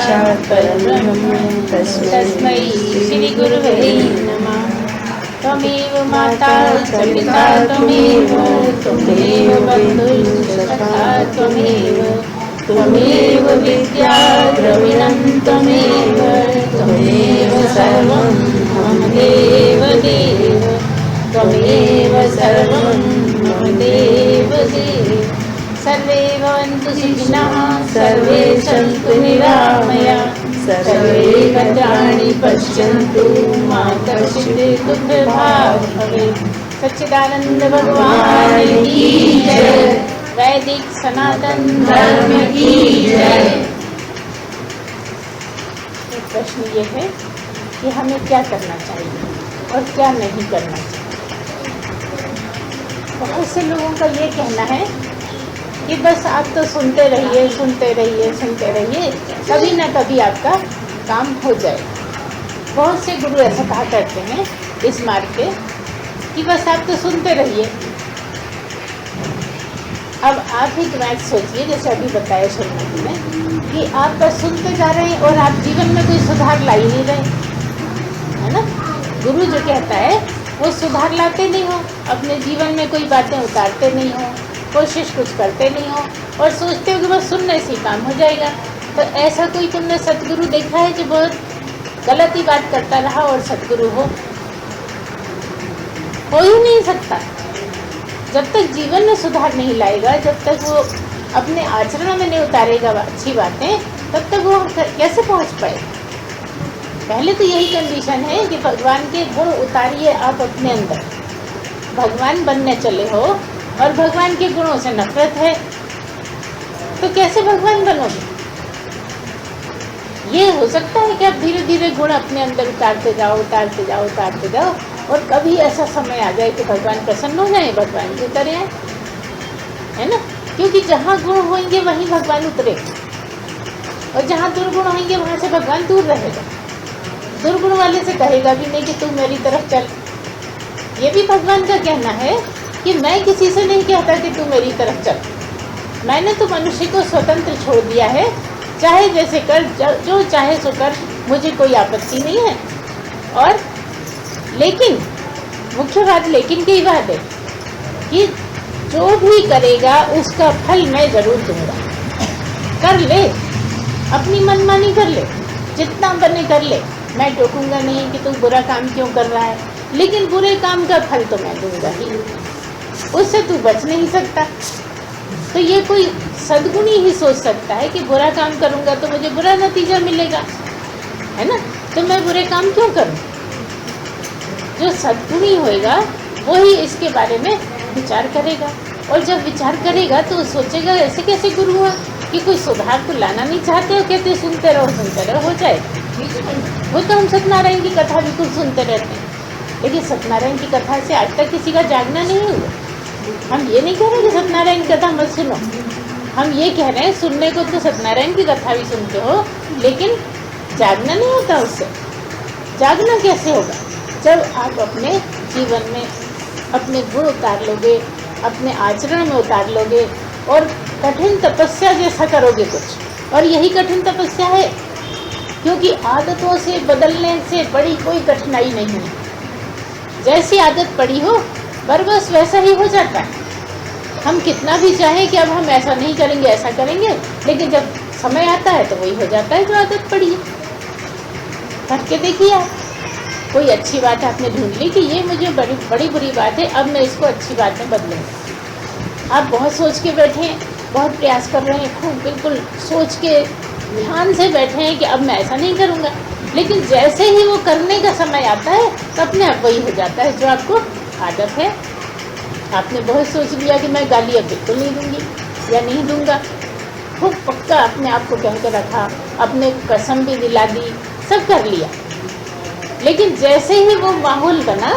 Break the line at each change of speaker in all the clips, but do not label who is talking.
साक्षात् परब्रह्म तस्मै श्री गुरुवे नमः। त्वमेव माता च पिता त्वमेव बन्धुश्च त्वमेव विद्या द्रविणं त्वमेव सर्वं मम देव त्वमेव सर्वं मम देव। सर्वे भवन्तु सुखिनः, सर्वे सन्तु निरामयाः, सर्वे भद्राणि पश्यन्तु मा कश्चित् दुःखभाग् भवेत्। सच्चिदानंद भगवान की जय। वैदिक सनातन धर्म की जय। एक प्रश्न ये है कि हमें क्या करना चाहिए और क्या नहीं करना चाहिए। बहुत से लोगों का ये कहना है कि बस आप तो सुनते रहिए, कभी ना कभी आपका काम हो जाए। बहुत से गुरु ऐसा कहा करते हैं इस मार्ग पे कि बस आप तो सुनते रहिए। अब आप ही बात सोचिए, जैसे अभी बताया शर्मा ने कि आप बस सुनते जा रहे हैं और आप जीवन में कोई सुधार ला ही नहीं रहे, है ना। गुरु जो कहता है वो सुधार लाते नहीं हो, अपने जीवन में कोई बातें उतारते नहीं हो, कोशिश कुछ करते नहीं हो और सोचते हो कि बस सुनने से ही काम हो जाएगा। तो ऐसा कोई तुमने सतगुरु देखा है जो बहुत गलत ही बात करता रहा और सतगुरु हो ही नहीं सकता। जब तक जीवन में सुधार नहीं लाएगा, जब तक वो अपने आचरण में नहीं उतारेगा अच्छी बातें, तब तक वो कैसे पहुंच पाए। पहले तो यही कंडीशन है कि भगवान के गुण उतारिए आप अपने अंदर। भगवान बनने चले हो और भगवान के गुणों से नफरत है तो कैसे भगवान बनोगे। ये हो सकता है कि आप धीरे धीरे गुण अपने अंदर उतारते जाओ और कभी ऐसा समय आ जाए कि भगवान प्रसन्न हो जाए, भगवान की तरह आए, है ना। क्योंकि जहाँ गुण होंगे वहीं भगवान उतरेगा और जहाँ दुर्गुण होंगे वहाँ से भगवान दूर रहेगा। दुर्गुण वाले से कहेगा भी नहीं कि तू मेरी तरफ चल। ये भी भगवान का कहना है कि मैं किसी से नहीं कहता कि तू मेरी तरफ चल। मैंने तो मनुष्य को स्वतंत्र छोड़ दिया है, चाहे जैसे कर, जो चाहे सो कर, मुझे कोई आपत्ति नहीं है। और लेकिन मुख्य बात लेकिन की बात है कि जो भी करेगा उसका फल मैं जरूर दूंगा। कर ले, अपनी मनमानी कर ले, जितना बने कर ले, मैं टोकूंगा नहीं कि तू बुरा काम क्यों कर रहा है, लेकिन बुरे काम का फल तो मैं दूंगा ही, उससे तू बच नहीं सकता। तो ये कोई सद्गुणी ही सोच सकता है कि बुरा काम करूंगा तो मुझे बुरा नतीजा मिलेगा, है ना। तो मैं बुरे काम क्यों करूं। जो सद्गुणी होएगा वही इसके बारे में विचार करेगा और जब विचार करेगा तो सोचेगा ऐसे कैसे गुरु हुआ कि कोई सुधार को लाना नहीं चाहते हो, कहते सुनते रहो हो जाए। वो तो हम सत्यनारायण की कथा बिल्कुल सुनते रहते हैं, लेकिन सत्यनारायण की कथा से आज तक किसी का जागना नहीं हुआ। हम ये नहीं कह रहे कि सत्यनारायण की कथा मत सुनो, हम ये कह रहे हैं सुनने को तो सत्यनारायण की कथा भी सुनते हो, लेकिन जागना नहीं होता उससे। जागना कैसे होगा जब आप अपने जीवन में अपने गुण उतार लोगे, अपने आचरण में उतार लोगे और कठिन तपस्या जैसा करोगे कुछ। और यही कठिन तपस्या है, क्योंकि आदतों से बदलने से बड़ी कोई कठिनाई नहीं है। जैसी आदत पड़ी हो बस वैसा ही हो जाता है। हम कितना भी चाहें कि अब हम ऐसा नहीं करेंगे, ऐसा करेंगे, लेकिन जब समय आता है तो वही हो जाता है जो आदत पड़ी है। करके देखिए आप, कोई अच्छी बात आपने ढूंढ ली कि ये मुझे बड़ी बुरी बात है, अब मैं इसको अच्छी बात में बदलूंगा। आप बहुत सोच के बैठे हैं, बहुत प्रयास कर रहे हैं, खूब बिल्कुल सोच के ध्यान से बैठे हैं कि अब मैं ऐसा नहीं करूँगा, लेकिन जैसे ही वो करने का समय आता है तो अपने आप वही हो जाता है जो आपको आदत है। आपने बहुत सोच लिया कि मैं गाली अब बिल्कुल नहीं दूंगी या नहीं दूंगा, खूब पक्का अपने आप को कह के रखा, अपने कसम भी दिला दी, सब कर लिया, लेकिन जैसे ही वो माहौल बना,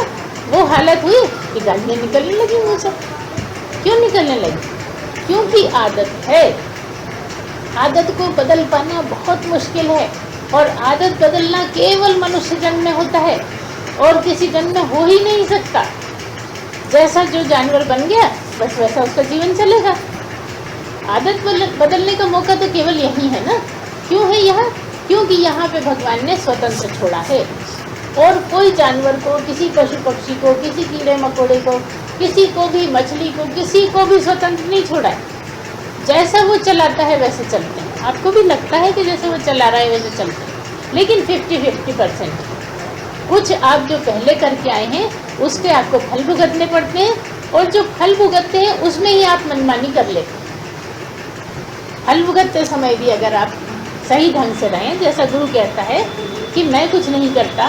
वो हालत हुई कि गालियाँ निकलने लगी मुझे। क्यों निकलने लगी? क्योंकि आदत है। आदत को बदल पाना बहुत मुश्किल है और आदत बदलना केवल मनुष्य जन्म में होता है और किसी जन्म में हो ही नहीं सकता। जैसा जो जानवर बन गया बस वैसा उसका जीवन चलेगा। आदत बदलने का मौका तो केवल यही है ना। क्यों है यह? क्योंकि यहाँ पे भगवान ने स्वतंत्र छोड़ा है, और कोई जानवर को, किसी पशु पक्षी को, किसी कीड़े मकोड़े को, किसी को भी, मछली को, किसी को भी स्वतंत्र नहीं छोड़ा है। जैसा वो चलाता है वैसे चलते हैं। आपको भी लगता है कि जैसे वो चला रहा है वैसे चलते हैं, लेकिन 50-50% कुछ आप जो पहले करके आए हैं उसके आपको फल भुगतने पड़ते हैं, और जो फल भुगतते हैं उसमें ही आप मनमानी कर लेते हैं। फल भुगतते समय भी अगर आप सही ढंग से रहें, जैसा गुरु कहता है कि मैं कुछ नहीं करता,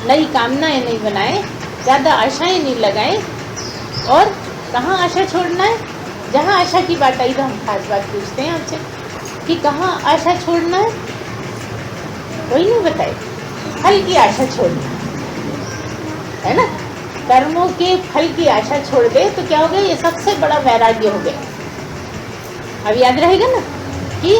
नई कामनाएं नहीं बनाएं, ज़्यादा आशाएं नहीं लगाएं, और कहाँ आशा छोड़ना है। जहाँ आशा की बात आई तो हम खास बात पूछते हैं आपसे कि कहाँ आशा छोड़ना है, कोई नहीं बताए। फल की आशा छोड़ना है ना, कर्मों के फल की आशा छोड़ दे तो क्या हो गया, ये सबसे बड़ा वैराग्य हो गया। अब याद रहेगा ना कि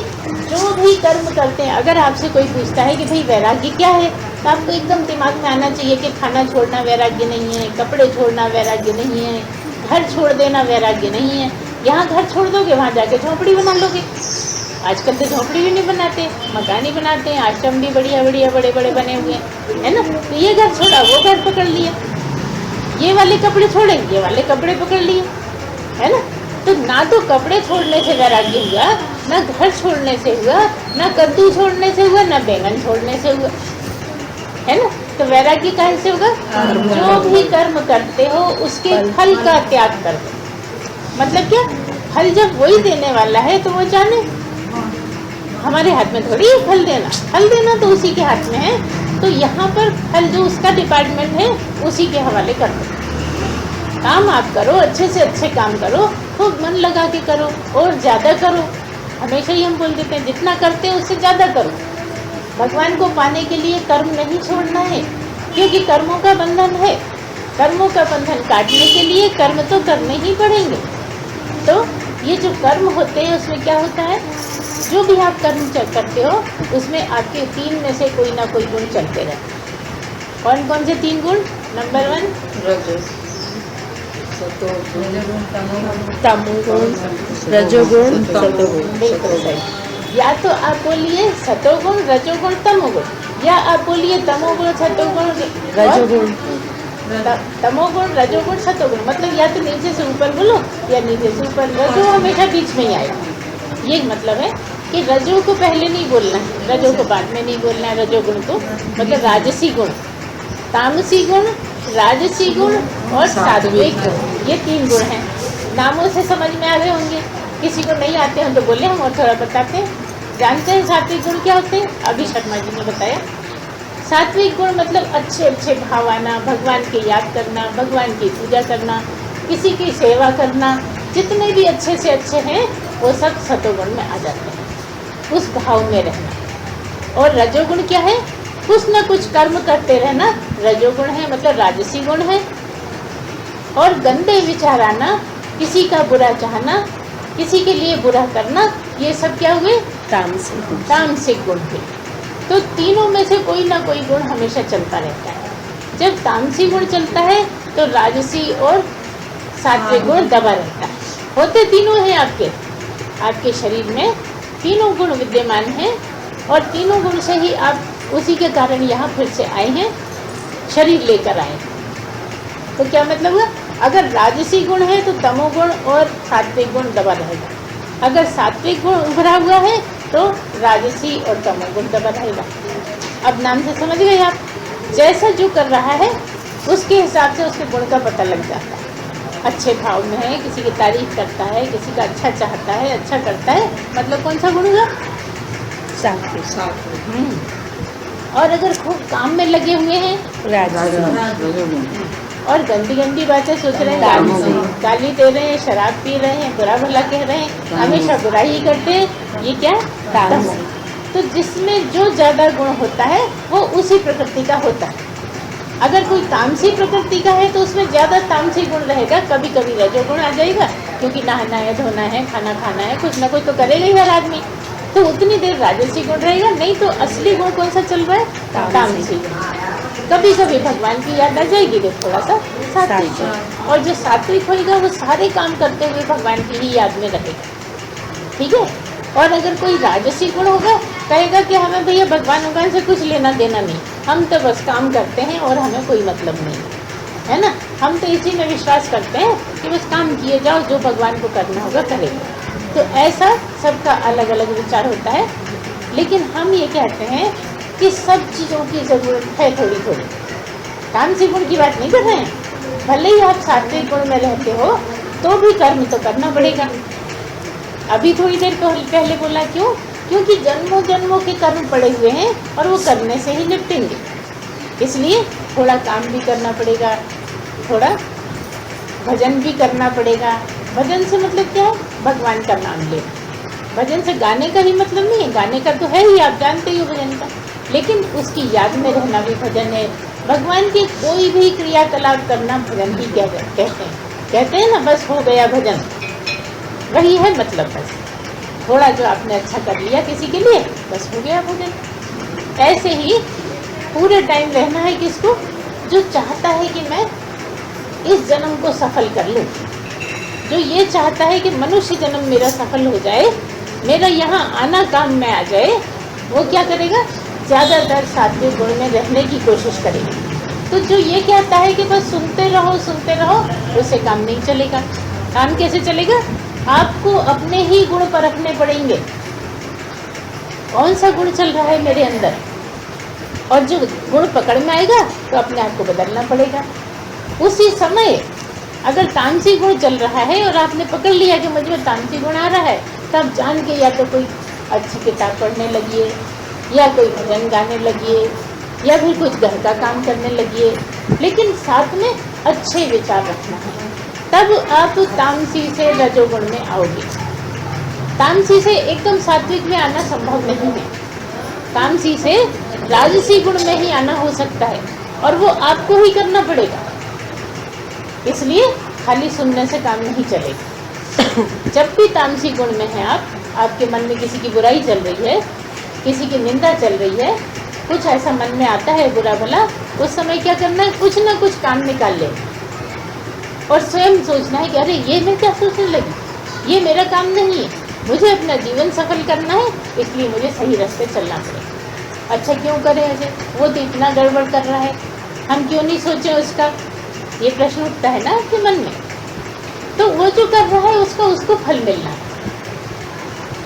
जो भी कर्म करते हैं, अगर आपसे कोई पूछता है कि भाई वैराग्य क्या है, तो आपको एकदम दिमाग में आना चाहिए कि खाना छोड़ना वैराग्य नहीं है, कपड़े छोड़ना वैराग्य नहीं है, घर छोड़ देना वैराग्य नहीं है। यहाँ घर छोड़ दोगे, वहाँ जाके झोंपड़ी बना लोगे। आजकल तो झोंपड़ी भी नहीं बनाते, मकान ही बनाते हैं, आश्रम भी बढ़िया बढ़िया बड़े बड़े बने हुए हैं, है ना। तो ये घर छोड़ा, वो घर पकड़ लिया, ये वाले कपड़े छोड़े, ये वाले कपड़े पकड़ लिए, है ना। तो ना तो कपड़े छोड़ने से वैराग्य हुआ, ना घर छोड़ने से हुआ, ना कद्दू छोड़ने से हुआ, ना बैंगन छोड़ने से हुआ, है ना। तो वैराग्य कहाँ से होगा, जो भी कर्म करते हो उसके फल का त्याग कर दो। मतलब क्या, फल जब वही देने वाला है तो वो जाने, हमारे हाथ में थोड़ी है फल देना, फल देना तो उसी के हाथ में है। तो यहाँ पर फल जो उसका डिपार्टमेंट है उसी के हवाले कर दो। काम आप करो, अच्छे से अच्छे काम करो, खूब मन लगा के करो और ज़्यादा करो। हमेशा ही हम बोल देते हैं जितना करते हैं उससे ज़्यादा करो। भगवान को पाने के लिए कर्म नहीं छोड़ना है, क्योंकि कर्मों का बंधन है। कर्मों का बंधन काटने के लिए कर्म तो करने ही पड़ेंगे। तो ये जो कर्म होते हैं उसमें क्या होता है, जो भी आप कर्म करते हो उसमें आपके 3 में से कोई ना कोई गुण चलते रहते। कौन कौन से 3 गुण? नंबर 1
तमोगुण, रजोगुण, सतोगुण।
बिल्कुल सही। या तो आप बोलिए सतोगुण, रजोगुण, तमोगुण, या आप बोलिए तमोगुण, सतोगुण,
रजोगुण।
तमोगुण, रजोगुण, सतोगुण। मतलब या तो नीचे से ऊपर बोलो या नीचे से ऊपर, रजो हमेशा बीच में ही आएगा। ये मतलब है कि रजो को पहले नहीं बोलना है, रजो को बाद में नहीं बोलना है। रजोगुण को मतलब राजसी गुण, तामसी गुण, राजसी गुण और सात्विक गुण, ये 3 गुण हैं। नामों से समझ में आ गए होंगे, किसी को नहीं आते हैं तो बोले हम और थोड़ा बताते हैं। जानते हैं सात्विक गुण क्या होते हैं? अभी शर्मा जी ने बताया। सात्विक गुण मतलब अच्छे अच्छे भाव आना, भगवान की याद करना, भगवान की पूजा करना, किसी की सेवा करना, जितने भी अच्छे से अच्छे हैं वो सब सतोगुण में आ जाते हैं, उस भाव में रहना। और रजोगुण क्या है? कुछ न कुछ कर्म करते रहना, रजोगुण है, मतलब राजसी गुण है। और गंदे विचार आना, किसी का बुरा चाहना, किसी के लिए बुरा करना, ये सब क्या हुए? तामसिक गुण हुए। तो तीनों में से कोई ना कोई गुण हमेशा चलता रहता है। जब तामसी गुण चलता है तो राजसी और सात्विक गुण दबा रहता है। होते तीनों हैं आपके शरीर में, तीनों गुण विद्यमान हैं, और तीनों गुण से ही आप उसी के कारण यहाँ फिर से आए हैं, शरीर लेकर आए। तो क्या मतलब हुआ? अगर राजसी गुण है तो तमोगुण और सात्विक गुण दबा रहेगा। अगर सात्विक गुण उभरा हुआ है तो राजसी और तमोगुण दबा रहेगा। अब नाम से समझ गए आप, जैसा जो कर रहा है उसके हिसाब से उसके गुण का पता लग जाता है। अच्छे भाव में है, किसी की तारीफ करता है, किसी का अच्छा चाहता है, अच्छा करता है, मतलब कौन सा गुण हुआ? सात्विक। और अगर खूब काम में लगे हुए हैं, और गंदी गंदी बातें सोच रहे हैं, गाली दे रहे हैं, शराब पी रहे हैं, बुरा भला कह रहे हैं, हमेशा बुराई ही करते हैं, ये क्या? तामसिक। तो जिसमें जो ज़्यादा गुण होता है वो उसी प्रकृति का होता है। अगर कोई तामसी प्रकृति का है तो उसमें ज़्यादा तामसी गुण रहेगा। कभी कभी रजोगुण आ जाएगा, क्योंकि नहाना है, धोना है, खाना खाना है, कुछ ना कुछ तो करेगा ही हर आदमी, तो उतनी देर राजसी गुण रहेगा। नहीं तो असली गुण कौन सा चल रहा है? तामसी गुण। कभी कभी भगवान की याद आ जाएगी तो थोड़ा सा सात्विक, और जो सात्विक होगा वो सारे काम करते हुए भगवान की ही याद में रहेगा। ठीक है। और अगर कोई राजसी गुण होगा कहेगा कि हमें भैया भगवान से कुछ लेना देना नहीं, हम तो बस काम करते हैं और हमें कोई मतलब नहीं है ना। हम तो इसी में विश्वास करते हैं कि बस काम किए जाओ, जो भगवान को करना होगा करेगा। तो ऐसा सबका अलग अलग विचार होता है। लेकिन हम ये कहते हैं कि सब चीज़ों की ज़रूरत है थोड़ी थोड़ी। तामसिक गुण की बात नहीं कर रहे हैं, भले ही आप सात्विक गुण में रहते हो तो भी कर्म तो करना पड़ेगा। अभी थोड़ी देर पहले बोला क्यों? क्योंकि जन्मों जन्मों के कर्म पड़े हुए हैं और वो करने से ही निपटेंगे। इसलिए थोड़ा काम भी करना पड़ेगा, थोड़ा भजन भी करना पड़ेगा। भजन से मतलब क्या है? भगवान का नाम ले। भजन से गाने का ही मतलब नहीं है, गाने का तो है ही, आप जानते ही हो भजन का, लेकिन उसकी याद में रहना भी भजन है। भगवान की कोई भी क्रियाकलाप करना भजन ही कहते हैं ना, बस हो गया भजन, वही है मतलब। बस थोड़ा जो आपने अच्छा कर लिया किसी के लिए, बस हो गया भजन। ऐसे ही पूरे टाइम रहना है किसको? जो चाहता है कि मैं इस जन्म को सफल कर लूँ, जो ये चाहता है कि मनुष्य जन्म मेरा सफल हो जाए, मेरा यहाँ आना काम में आ जाए, वो क्या करेगा? ज़्यादातर सात्विक गुण में रहने की कोशिश करेगा। तो जो ये कहता है कि बस सुनते रहो, उससे काम नहीं चलेगा। काम कैसे चलेगा? आपको अपने ही गुण परखने पड़ेंगे, कौन सा गुण चल रहा है मेरे अंदर, और जो गुण पकड़ में आएगा तो अपने आप को बदलना पड़ेगा। उसी समय अगर तामसिक गुण चल रहा है और आपने पकड़ लिया कि मुझ में तामसिक गुण आ रहा है, तब जान के या तो कोई अच्छी किताब पढ़ने लगिए, या कोई भजन गाने लगिए, या फिर कुछ घर का काम करने लगिए, लेकिन साथ में अच्छे विचार रखना है। तब आप तामसी से रजोगुण में आओगे। तामसी से एकदम सात्विक में आना संभव नहीं है। तामसी से राजसी गुण में ही आना हो सकता है, और वो आपको ही करना पड़ेगा। इसलिए खाली सुनने से काम नहीं चलेगा। जब भी तामसी गुण में है आप, आपके मन में किसी की बुराई चल रही है, किसी की निंदा चल रही है, कुछ ऐसा मन में आता है बुरा भला, उस समय क्या करना है? कुछ ना कुछ काम निकाल ले और स्वयं सोचना है कि अरे ये मैं क्या सोचने लगी, ये मेरा काम नहीं है, मुझे अपना जीवन सफल करना है, इसलिए मुझे सही रास्ते चलना पड़ेगा। अच्छा क्यों करें ऐसे? वो तो इतना गड़बड़ कर रहा है, हम क्यों नहीं सोचें उसका? ये प्रश्न उठता है ना आपके मन में। तो वो जो कर रहा है उसको फल मिलना है।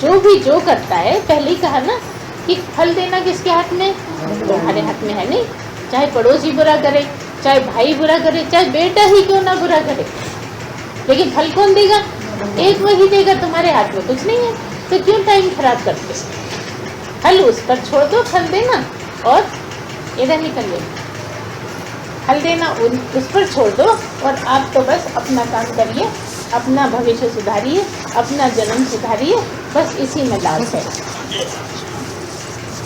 जो भी जो करता है, पहले ही कहा ना कि फल देना किसके हाथ में? तुम्हारे हाथ में है नहीं। चाहे पड़ोसी बुरा करे, चाहे भाई बुरा करे, चाहे बेटा ही क्यों ना बुरा करे, लेकिन फल कौन देगा? एक वही देगा, तुम्हारे हाथ में कुछ नहीं है। तो क्यों टाइम खराब करते? फल उस पर छोड़ दो, फल देना, और इधर ही कर लेना। फल देना उस पर छोड़ दो, और आप तो बस अपना काम करिए, अपना भविष्य सुधारिए, अपना जन्म सुधारिए, बस इसी में लाभ है।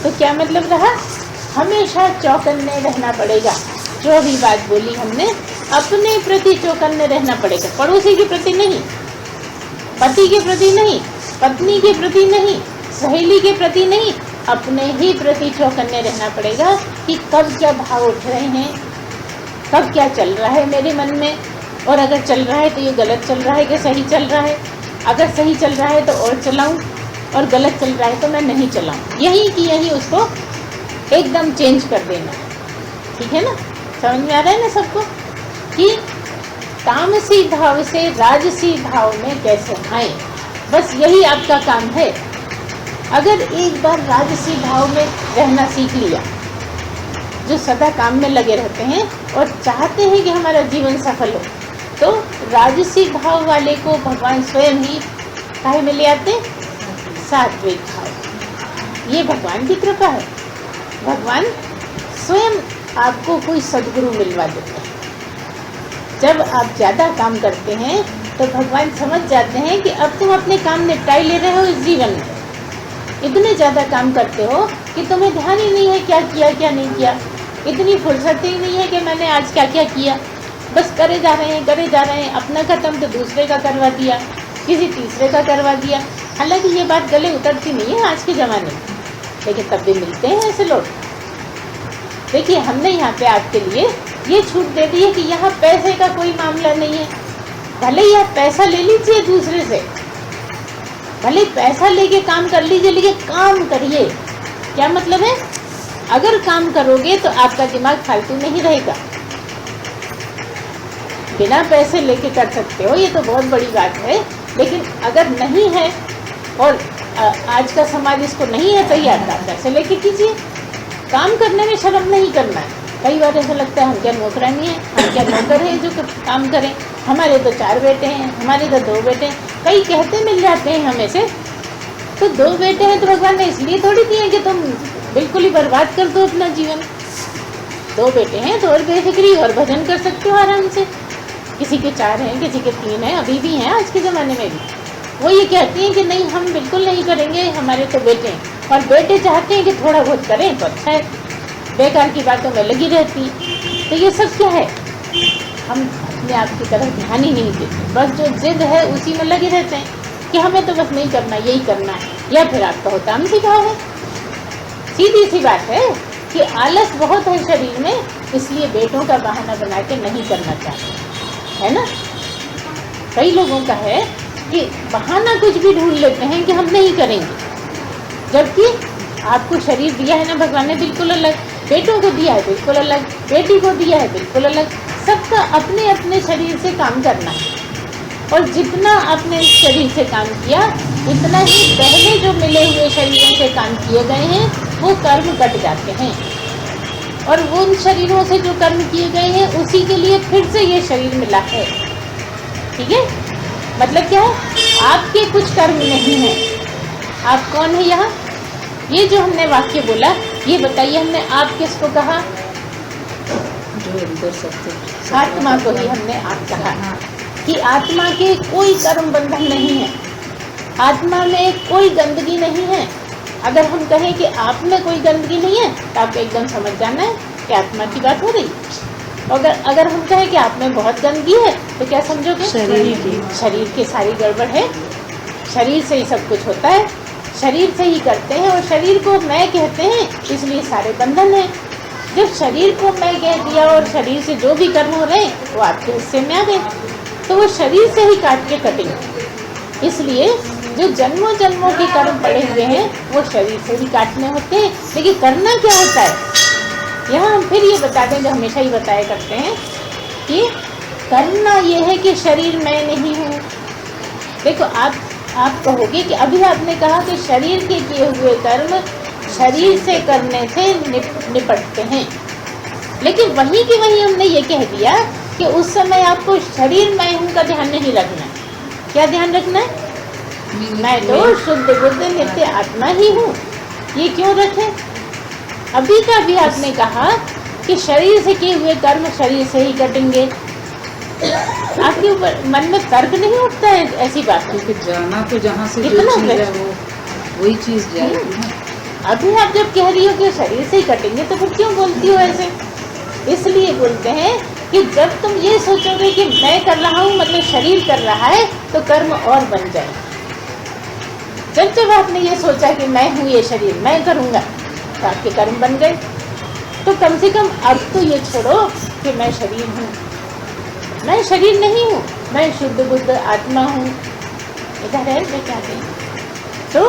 तो क्या मतलब रहा? हमेशा चौकन्ने रहना पड़ेगा। जो भी बात बोली हमने, अपने प्रति चौकन्ने रहना पड़ेगा, पड़ोसी के प्रति नहीं, पति के प्रति नहीं, पत्नी के प्रति नहीं, सहेली के प्रति नहीं, अपने ही प्रति चौकन्ने रहना पड़ेगा कि कब क्या भाव उठ रहे हैं, कब क्या चल रहा है मेरे मन में, और अगर चल रहा है तो ये गलत चल रहा है कि सही चल रहा है, अगर सही चल रहा है तो और चलाऊं, और गलत चल रहा है तो मैं नहीं चलाऊं। यही कि यही उसको एकदम चेंज कर देना। ठीक है ना? समझ में आ रहा है ना सबको कि तामसी भाव से राजसी भाव में कैसे आए? बस यही आपका काम है। अगर एक बार राजसी भाव में रहना सीख लिया, जो सदा काम में लगे रहते हैं और चाहते हैं कि हमारा जीवन सफल हो, तो राजसी भाव वाले को भगवान स्वयं ही काहे में ले आते? सात्विक भाव। ये भगवान की कृपा है। भगवान स्वयं आपको कोई सद्गुरु मिलवा देते हैं। जब आप ज़्यादा काम करते हैं तो भगवान समझ जाते हैं कि अब तुम अपने काम निपटाई ले रहे हो इस जीवन में, इतने ज़्यादा काम करते हो कि तुम्हें ध्यान ही नहीं है क्या किया क्या नहीं किया, इतनी फुर्सत ही नहीं है कि मैंने आज क्या क्या किया, बस करे जा रहे हैं, अपना खत्म तो दूसरे का करवा दिया, किसी तीसरे का करवा दिया। हालांकि ये बात गले उतरती नहीं है आज के ज़माने में, लेकिन तब भी मिलते हैं ऐसे लोग। देखिए, हमने यहाँ पे आपके लिए ये छूट दे दी है कि यहाँ पैसे का कोई मामला नहीं है। भले ही आप पैसा ले लीजिए दूसरे से, भले पैसा लेके काम कर लीजिए, लेकिन काम करिए, क्या मतलब है? अगर काम करोगे तो आपका दिमाग फालतू नहीं रहेगा। बिना पैसे लेके कर सकते हो, ये तो बहुत बड़ी बात है, लेकिन अगर नहीं है और आज का समाज इसको नहीं है तैयार, तो आप पैसे लेके कीजिए। काम करने में शर्म नहीं करना है। कई बार ऐसा लगता है हम क्या नौकरानी हैं, हम क्या नौकर हैं जो काम करें, हमारे तो 4 बेटे हैं, हमारे तो 2 बेटे हैं। कई कहते मिल जाते हैं हमें से, तो 2 बेटे हैं तो भगवान ने इसलिए थोड़ी दिए कि तुम बिल्कुल ही बर्बाद कर दो अपना जीवन। 2 बेटे हैं तो और बेफिक्री और भजन कर सकते हो आराम से। किसी के 4 हैं, किसी के 3 हैं, अभी भी हैं आज के ज़माने में भी। वो ये कहती हैं कि नहीं हम बिल्कुल नहीं करेंगे, हमारे तो बेटे हैं, और बेटे चाहते हैं कि थोड़ा बहुत करें तो अच्छा है, बेकार की बातों में लगी रहती। तो ये सब क्या है? हम अपने आप की तरफ ध्यान ही नहीं देते, बस जो जिद है उसी में लगे रहते हैं कि हमें तो बस नहीं करना, यही करना है, या फिर आपका होता हम सिखाओ है। सीधी सी बात है कि आलस बहुत है शरीर में, इसलिए बेटों का बहाना बना के नहीं करना चाहिए, है ना। कई लोगों का है कि बहाना कुछ भी ढूंढ लेते हैं कि हम नहीं करेंगे, जबकि आपको शरीर दिया है ना भगवान ने बिल्कुल अलग, बेटों को दिया है बिल्कुल अलग, बेटी को दिया है बिल्कुल अलग। सबका अपने अपने शरीर से काम करना है, और जितना आपने शरीर से काम किया उतना ही पहले जो मिले हुए शरीरों से काम किए गए हैं वो कर्म कट जाते हैं, और उन शरीरों से जो कर्म किए गए हैं उसी के लिए फिर से ये शरीर मिला है। ठीक है, मतलब क्या है? आपके कुछ कर्म नहीं हैं। आप कौन है यहाँ? ये जो हमने वाक्य बोला, ये बताइए हमने आप किसको कहा?
जो अंदर सत्य
आत्मा को ही हमने आप कहा कि आत्मा के कोई कर्म बंधन नहीं है, आत्मा में कोई गंदगी नहीं है। अगर हम कहें कि आप में कोई गंदगी नहीं है तो आपको एकदम समझ जाना है कि आत्मा की बात हो रही है। अगर हम कहें कि आप में बहुत गंदगी है तो क्या समझोगे? शरीर की सारी गड़बड़ है, शरीर से ही सब कुछ होता है, शरीर से ही करते हैं, और शरीर को मैं कहते हैं इसलिए सारे बंधन हैं। जब शरीर को मैं कह दिया और शरीर से जो भी कर्म हो रहे हैं वो आपके हिस्से में आ गए, तो वो शरीर से ही काट के कटेंगे। इसलिए जो जन्मों जन्मों के कर्म पड़े हुए हैं वो शरीर से ही काटने होते हैं। लेकिन करना क्या होता है, यहाँ हम फिर ये बता दें जो हमेशा ही बताया करते हैं कि करना ये है कि शरीर मैं नहीं हूँ। देखो आप कहोगे कि अभी आपने कहा कि शरीर के किए हुए कर्म शरीर से करने से निपटते हैं, लेकिन वहीं की वहीं हमने ये कह दिया कि उस समय आपको शरीर मैं हूँ का ध्यान नहीं रखना है। क्या ध्यान रखना है? मैं तो शुद्ध बुद्ध नित्य आत्मा ही हूँ। ये क्यों रखें? अभी का भी आपने कहा कि शरीर से किए हुए कर्म शरीर से ही कटेंगे। आपके ऊपर मन में तर्क नहीं उठता है ऐसी बात?
क्योंकि जाना तो जहाँ से जो
कितना
चीज़ है वो वही चीज़ जाएगी।
अभी आप जब कह रही हो कि शरीर से ही कटेंगे तो फिर क्यों बोलती हो ऐसे? इसलिए बोलते हैं कि जब तुम ये सोचोगे कि मैं कर रहा हूँ मतलब शरीर कर रहा है तो कर्म और बन जाए। जब आपने ये सोचा कि मैं हूँ ये शरीर, मैं करूँगा, तो आपके कर्म बन गए। तो कम से कम अब तो ये छोड़ो कि मैं शरीर हूँ। मैं शरीर नहीं हूँ, मैं शुद्ध बुद्ध आत्मा हूँ। इधर है मैं क्या कहें, तो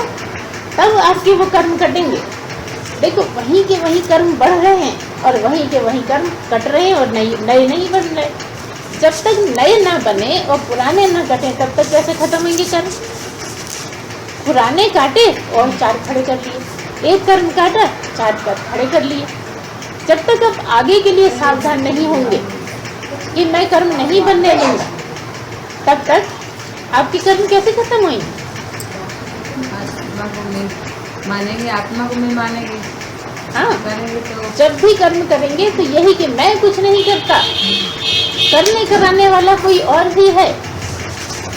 तब आपके वो कर्म कटेंगे। देखो वहीं के वहीं कर्म बढ़ रहे हैं और वहीं के वहीं कर्म कट रहे हैं और नए नहीं बन रहे। जब तक नए ना बने और पुराने ना कटें तब तक कैसे खत्म होंगे कर्म? पुराने काटे और 4 खड़े कर लिए, एक कर्म काटा 4 कर्म खड़े कर लिए। जब तक आप आगे के लिए सावधान नहीं होंगे कि मैं कर्म नहीं बनने दूंगा, तब तक आपके कर्म कैसे खत्म होंगे?
आत्मा को मैं मानेंगे, आत्मा को मैं मानेंगे।
हाँ,
करेंगे तो
जब भी कर्म करेंगे तो यही कि मैं कुछ नहीं करता, करने कराने वाला कोई और भी है।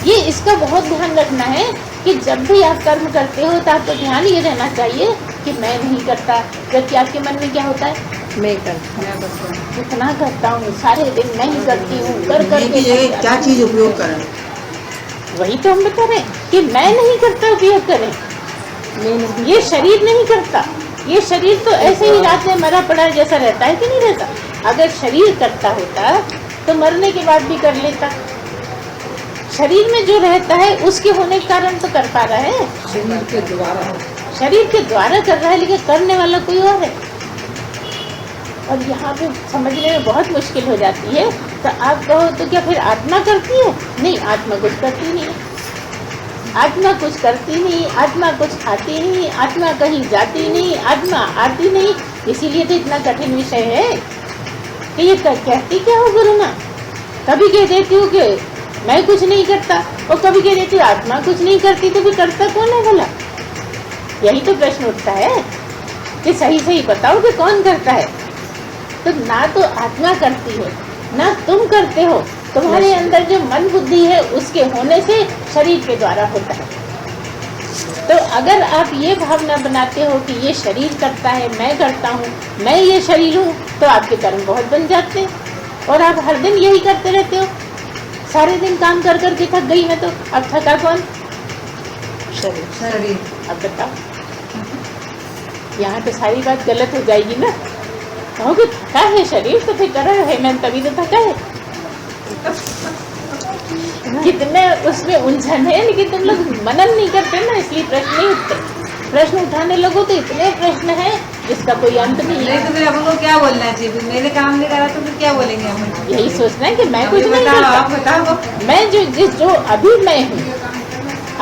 ये इसका बहुत ध्यान रखना है कि जब भी आप कर्म करते हो तो आपको ध्यान ये रहना चाहिए कि मैं नहीं करता, जबकि आपके मन में क्या होता है?
मैं करता हूँ,
कितना करता हूँ, सारे दिन मैं ही करती हूँ, कर
क्या चीज़ उपयोग करें?
वही तो हम बता रहे हैं कि मैं नहीं करता उपयोग करें। ये शरीर नहीं करता, ये शरीर तो ऐसे ही रात में मरा पड़ा जैसा रहता है कि नहीं रहता? अगर शरीर करता होता तो मरने के बाद भी कर लेता। शरीर में जो रहता है उसके होने के कारण तो कर पा रहा है।
शरीर के द्वारा
शरीर के द्वारा कर रहा है, लेकिन करने वाला कोई और है। और यहाँ पे समझने में बहुत मुश्किल हो जाती है। तो आप कहो तो क्या फिर आत्मा करती है? नहीं, आत्मा कुछ करती नहीं है। आत्मा कुछ करती नहीं, आत्मा कुछ खाती नहीं, आत्मा कहीं जाती नहीं, आत्मा आती नहीं। इसीलिए तो इतना कठिन विषय है कि ये कहती क्या हो गुरु माँ? कभी कह देती हूँ कि मैं कुछ नहीं करता, और कभी कह देती हूँ आत्मा कुछ नहीं करती, तो फिर करता कौन है भला? यही तो प्रश्न उठता है कि सही सही बताओ कि कौन करता है। तो ना तो आत्मा करती हो, ना तुम करते हो। तुम्हारे अंदर जो मन बुद्धि है उसके होने से शरीर के द्वारा होता है। तो अगर आप ये भावना बनाते हो कि ये शरीर करता है, मैं करता हूँ, मैं ये शरीर हूँ, तो आपके कर्म बहुत बन जाते हैं और आप हर दिन यही करते रहते हो। सारे दिन काम कर कर के थक गई मैं, तो अब थका कौन?
शरीर।
अब बताओ, यहाँ तो सारी बात गलत हो जाएगी ना। कहोगे थका है शरीर तो फिर कर रहा है मैं, तभी तो थका है। कितने उसमें उलझन है, लेकिन तुम लोग मनन नहीं करते ना, इसलिए प्रश्न नहीं उठते। प्रश्न उठाने लगो तो इतने प्रश्न हैं जिसका कोई अंत नहीं है।
तो फिर अपन को क्या बोलना चाहिए? मैंने काम नहीं करा तो फिर क्या बोलेंगे हम?
यही सोचना है कि मैं कुछ नहीं
बताओ,
करता।
आप बताओ।
मैं जो अभी मैं हूँ,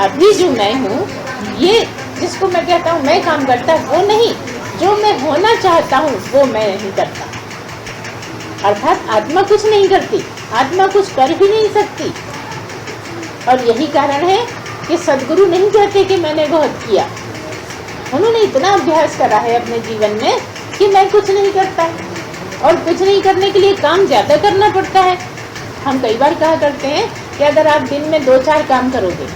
अभी जो मैं हूँ, ये जिसको मैं कहता हूँ मैं काम करता, वो नहीं। जो मैं होना चाहता हूँ वो मैं नहीं करता। अर्थात आत्मा कुछ नहीं करती, आत्मा कुछ कर ही नहीं सकती। और यही कारण है कि सद्गुरु नहीं कहते कि मैंने बहुत किया। उन्होंने इतना अभ्यास करा है अपने जीवन में कि मैं कुछ नहीं करता, और कुछ नहीं करने के लिए काम ज़्यादा करना पड़ता है। हम कई बार कहा करते हैं कि अगर आप दिन में 2-4 काम करोगे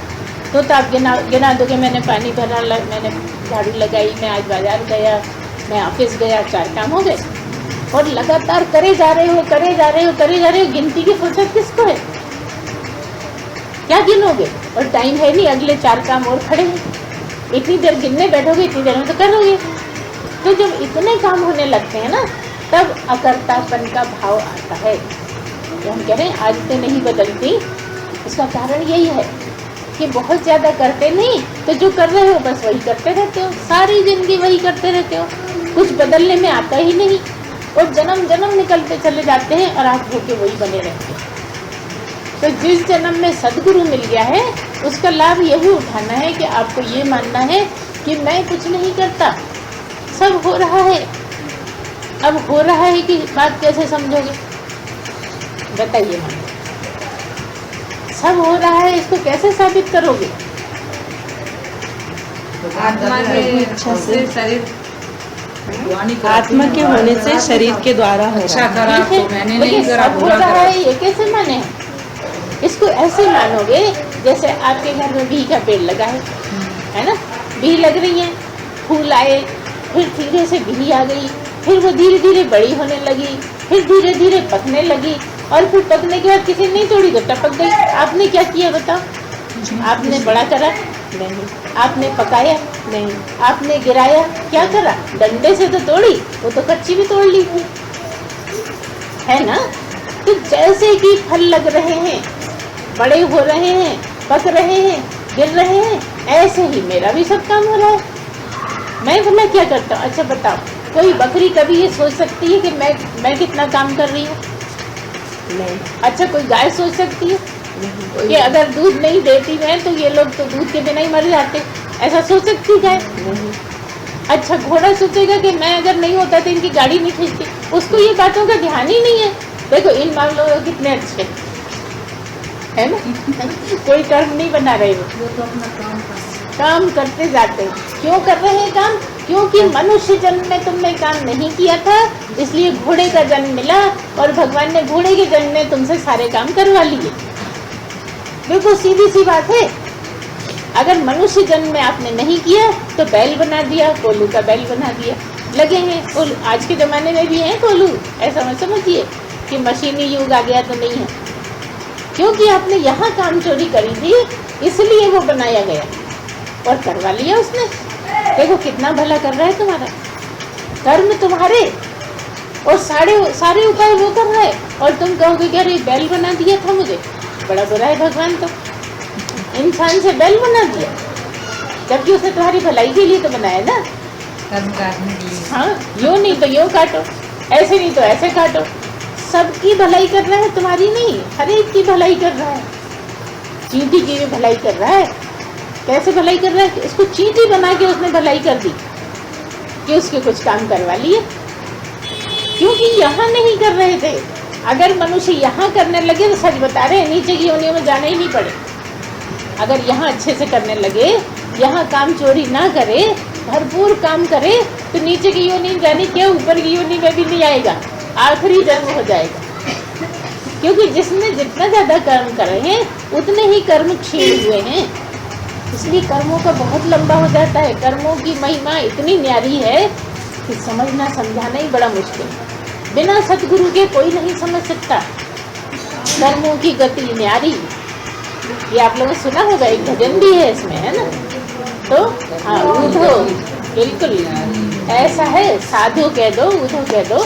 तो आप गिना दोगे, मैंने पानी भरा, मैंने झाड़ू लगाई, मैं आज बाजार गया, मैं ऑफिस गया, 4 काम हो गए। और लगातार करे जा रहे हो, करे जा रहे हो, करे जा रहे हो। गिनती की फुर्सत किसको है? क्या गिनोगे? और टाइम है नहीं, अगले 4 काम और खड़े हैं। इतनी देर गिनने बैठोगे, इतनी देर में तो करोगे। तो जब इतने काम होने लगते हैं ना, तब अकर्तापन का भाव आता है। तो हम कह रहे हैं आदतें नहीं बदलती। इसका कारण यही है कि बहुत ज़्यादा करते नहीं, तो जो कर रहे हो बस वही करते रहते हो, सारी जिंदगी वही करते रहते हो, कुछ बदलने में आता ही नहीं, और जन्म जन्म निकलते चले जाते हैं और आप होके वही बने रहते हैं। तो जिस जन्म में सद्गुरु मिल गया है उसका लाभ यही उठाना है कि आपको ये मानना है कि मैं कुछ नहीं करता, सब हो रहा है। अब हो रहा है कि बात कैसे समझोगे? बताइए मानो, सब हो रहा है, इसको कैसे साबित करोगे?
आत्मा के से शरीर,
आत्मा के होने से शरीर के द्वारा हो
अच्छा
रहा है।
करा
ठीक
तो
है,
मैंने
लेकिन
नहीं करा,
सब हो
बुरा
रहा
करा।
है, ये कैसे माने? इसको ऐसे मानोगे जैसे आपके घर में बिही का पेड़ लगा है ना? बिही लग रही है, फूल आए, फिर धीरे से बिही आ गई, फिर वो धीरे धीरे बड़ी होने लगी, फिर धीरे धीरे पकने लगी, और फिर पकने के बाद किसी ने नहीं तोड़ी तो टपक गई। आपने क्या किया बताओ? आपने बड़ा करा? नहीं। आपने पकाया? नहीं। आपने गिराया? क्या करा? डंडे से तो तोड़ी, वो तो कच्ची भी तोड़ ली थी, है ना? तो जैसे कि फल लग रहे हैं, बड़े हो रहे हैं, पक रहे हैं, गिर रहे हैं, ऐसे ही मेरा भी सब काम हो रहा है। मैं भला क्या करता हूँ? अच्छा बताओ, कोई बकरी कभी ये सोच सकती है कि मैं कितना काम कर रही हूँ?
नहीं।
अच्छा कोई गाय सोच सकती है कि अगर दूध नहीं देती मैं तो ये लोग तो दूध के बिना ही मर जाते? ऐसा सोच सकती गाय?
नहीं।
अच्छा घोड़ा सोचेगा कि मैं अगर नहीं होता तो इनकी गाड़ी नहीं खींचती? उसको ये बातों का ध्यान ही नहीं है। देखो इन मामलों में कितने अच्छे है ना? कोई कर्म नहीं बना रहे,
वो तो अपना
काम करते जाते हैं। क्यों कर रहे हैं काम? क्योंकि मनुष्य जन्म में तुमने काम नहीं किया था, इसलिए घोड़े का जन्म मिला, और भगवान ने घोड़े के जन्म में तुमसे सारे काम करवा लिए। देखो सीधी सी बात है। अगर मनुष्य जन्म में आपने नहीं किया तो बैल बना दिया, कोल्हू का बैल बना दिया। लगे हैं कोल्हू, आज के ज़माने में भी हैं कोल्हू, ऐसा मत समझिए कि मशीनी युग आ गया तो नहीं है। क्योंकि आपने यहाँ काम चोरी करी थी, इसलिए वो बनाया गया और करवा लिया उसने। देखो कितना भला कर रहा है तुम्हारा कर्म, तुम्हारे और सारे उपाय वो कर रहा है, और तुम कहोगे कि अरे बैल बना दिया था मुझे। बड़ा बुरा है भगवान, तो इंसान से बैल बना दिया। जबकि उसने तुम्हारी भलाई के लिए तो बनाया ना।
कर्म काटने के लिए।
हाँ, यूँ नहीं तो यूँ काटो, ऐसे नहीं तो ऐसे काटो। सबकी भलाई कर रहा है, तुम्हारी नहीं, हर एक की भलाई कर रहा है। चींटी की भी भलाई कर रहा है। कैसे भलाई कर रहा है? उसको चींटी बना के उसने भलाई कर दी कि उसके कुछ काम करवा लिए, क्योंकि यहाँ नहीं कर रहे थे। अगर मनुष्य यहाँ करने लगे तो सच बता रहे हैं नीचे की योनियों में जाना ही नहीं पड़े। अगर यहाँ अच्छे से करने लगे, यहाँ काम चोरी ना करे, भरपूर काम करे, तो नीचे की योनि में जाने क्या, ऊपर की योनि में भी नहीं आएगा, आखिरी जन्म हो जाएगा। क्योंकि जिसने जितना ज़्यादा कर्म करे हैं उतने ही कर्म क्षीण हुए हैं। इसलिए कर्मों का बहुत लंबा हो जाता है। कर्मों की महिमा इतनी न्यारी है कि समझना समझाना ही बड़ा मुश्किल है। बिना सतगुरु के कोई नहीं समझ सकता। कर्मों की गति न्यारी, ये आप लोगों ने सुना होगा, एक भजन भी है इसमें, है ना। तो हाँ, उधो बिल्कुल ऐसा है, साधु कह दो, उधो कह दो।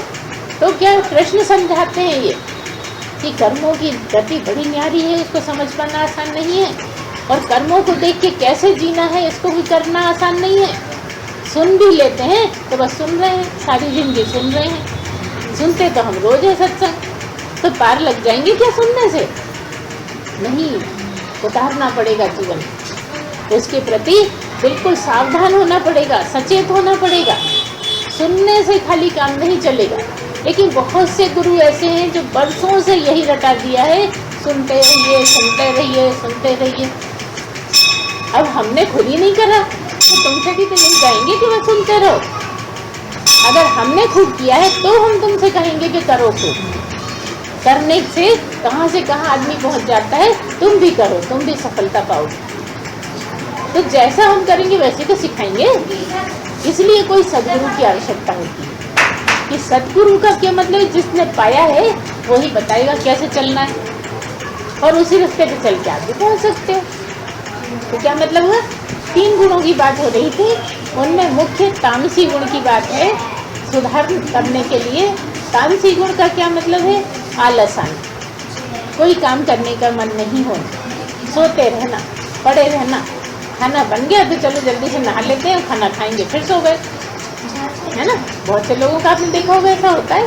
तो क्या कृष्ण समझाते हैं ये कि कर्मों की गति बड़ी न्यारी है, उसको समझ पाना आसान नहीं है। और कर्मों को देख के कैसे जीना है इसको भी करना आसान नहीं है। सुन भी लेते हैं तो बस सुन रहे हैं, सारी जिंदगी सुन रहे हैं। सुनते तो हम रोज है सत्संग, तो पार लग जाएंगे क्या सुनने से? नहीं, उतारना पड़ेगा जीवन। उसके प्रति बिल्कुल सावधान होना पड़ेगा, सचेत होना पड़ेगा। सुनने से खाली काम नहीं चलेगा। लेकिन बहुत से गुरु ऐसे हैं जो बरसों से यही रटा दिया है, सुनते रहिए, सुनते रहिए, सुनते रहिए। अब हमने खुद ही नहीं करा तो तुमसे भी तो यही कहेंगे कि बस सुनते रहो। अगर हमने खुद किया है तो हम तुमसे कहेंगे कि करो खुद। करने से कहाँ आदमी पहुंच जाता है। तुम भी करो, तुम भी सफलता पाओगे। तो जैसा हम करेंगे वैसे तो सिखाएंगे। इसलिए कोई सदगुरु की आवश्यकता होती है। कि सदगुरु का क्या मतलब, जिसने पाया है वही बताएगा कैसे चलना है, और उसी रास्ते पे चल के आगे पहुंच सकते हो। तो क्या मतलब है? 3 गुणों की बात हो रही थी, उनमें मुख्य तामसी गुण की बात है। सुधार करने के लिए तामसी गुण का क्या मतलब है? आलसान, कोई काम करने का मन नहीं होना, सोते रहना, पड़े रहना। खाना बन गया तो चलो जल्दी से नहा लेते हैं, खाना खाएंगे फिर सो गए, है ना। बहुत से लोगों का आपने देखा होगा ऐसा होता है,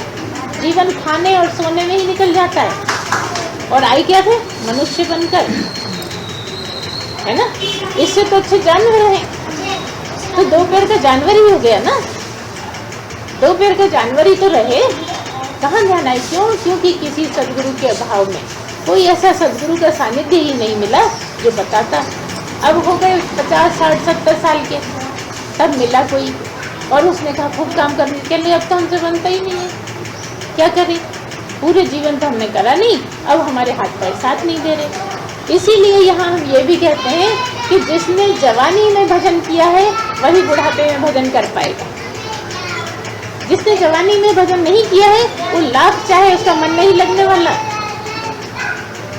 जीवन खाने और सोने में ही निकल जाता है। और आए क्या थे? मनुष्य बनकर, है ना। इससे तो अच्छे जानवर हैं। तो 2 पैर का जानवर ही हो गया ना, 2 पैर का जानवर ही तो रहे। कहाँ ध्यान आए? क्यों? क्योंकि किसी सदगुरु के अभाव में, कोई ऐसा सदगुरु का सानिध्य ही नहीं मिला जो बताता। अब हो गए 50, 60, 70 साल के, तब मिला कोई और उसने कहा खूब काम करने के लिए, अब तो हमसे बनता ही नहीं है, क्या करें? पूरे जीवन तो हमने करा नहीं, अब हमारे हाथ पैर साथ नहीं दे रहे। इसीलिए यहाँ हम ये भी कहते हैं कि जिसने जवानी में भजन किया है वही बुढ़ापे में भजन कर पाएगा। जिसने जवानी में भजन नहीं किया है वो लाख चाहे उसका मन नहीं लगने वाला।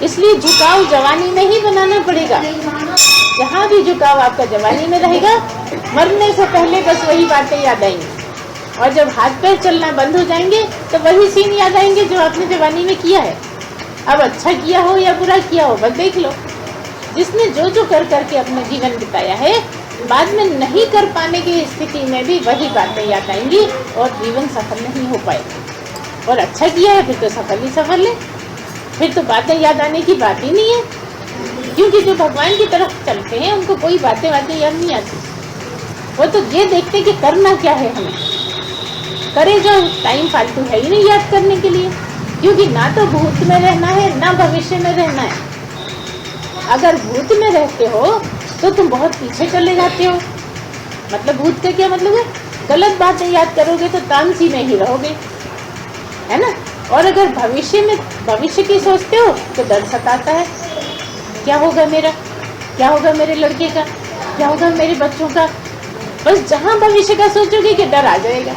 इसलिए झुकाव जवानी में ही बनाना पड़ेगा। जहाँ भी झुकाव आपका जवानी में रहेगा, मरने से पहले बस वही बातें याद आएंगी। और जब हाथ पैर चलना बंद हो जाएंगे तो वही सीन याद आएंगे जो आपने जवानी में किया है। अब अच्छा किया हो या बुरा किया हो बस देख लो। जिसने जो जो कर करके अपना जीवन बिताया है, बाद में नहीं कर पाने की स्थिति में भी वही बातें याद आएंगी और जीवन सफल नहीं हो पाएगा। और अच्छा किया है फिर तो सफल ही सफल है, फिर तो बातें याद आने की बात ही नहीं है। क्योंकि जो भगवान की तरफ चलते हैं उनको कोई बातें याद नहीं आती। वो तो ये देखते कि करना क्या है, हमें करे जो टाइम फालतू है ही नहीं याद करने के लिए। क्योंकि ना तो भूत में रहना है ना भविष्य में रहना है। अगर भूत में रहते हो तो तुम बहुत पीछे चले जाते हो। मतलब भूत का क्या मतलब है? गलत बातें याद करोगे तो तामसी में ही रहोगे, है ना। और अगर भविष्य की सोचते हो तो डर सताता है, क्या होगा मेरा, क्या होगा मेरे लड़के का, क्या होगा मेरे बच्चों का। बस जहाँ भविष्य का सोचोगे कि डर आ जाएगा।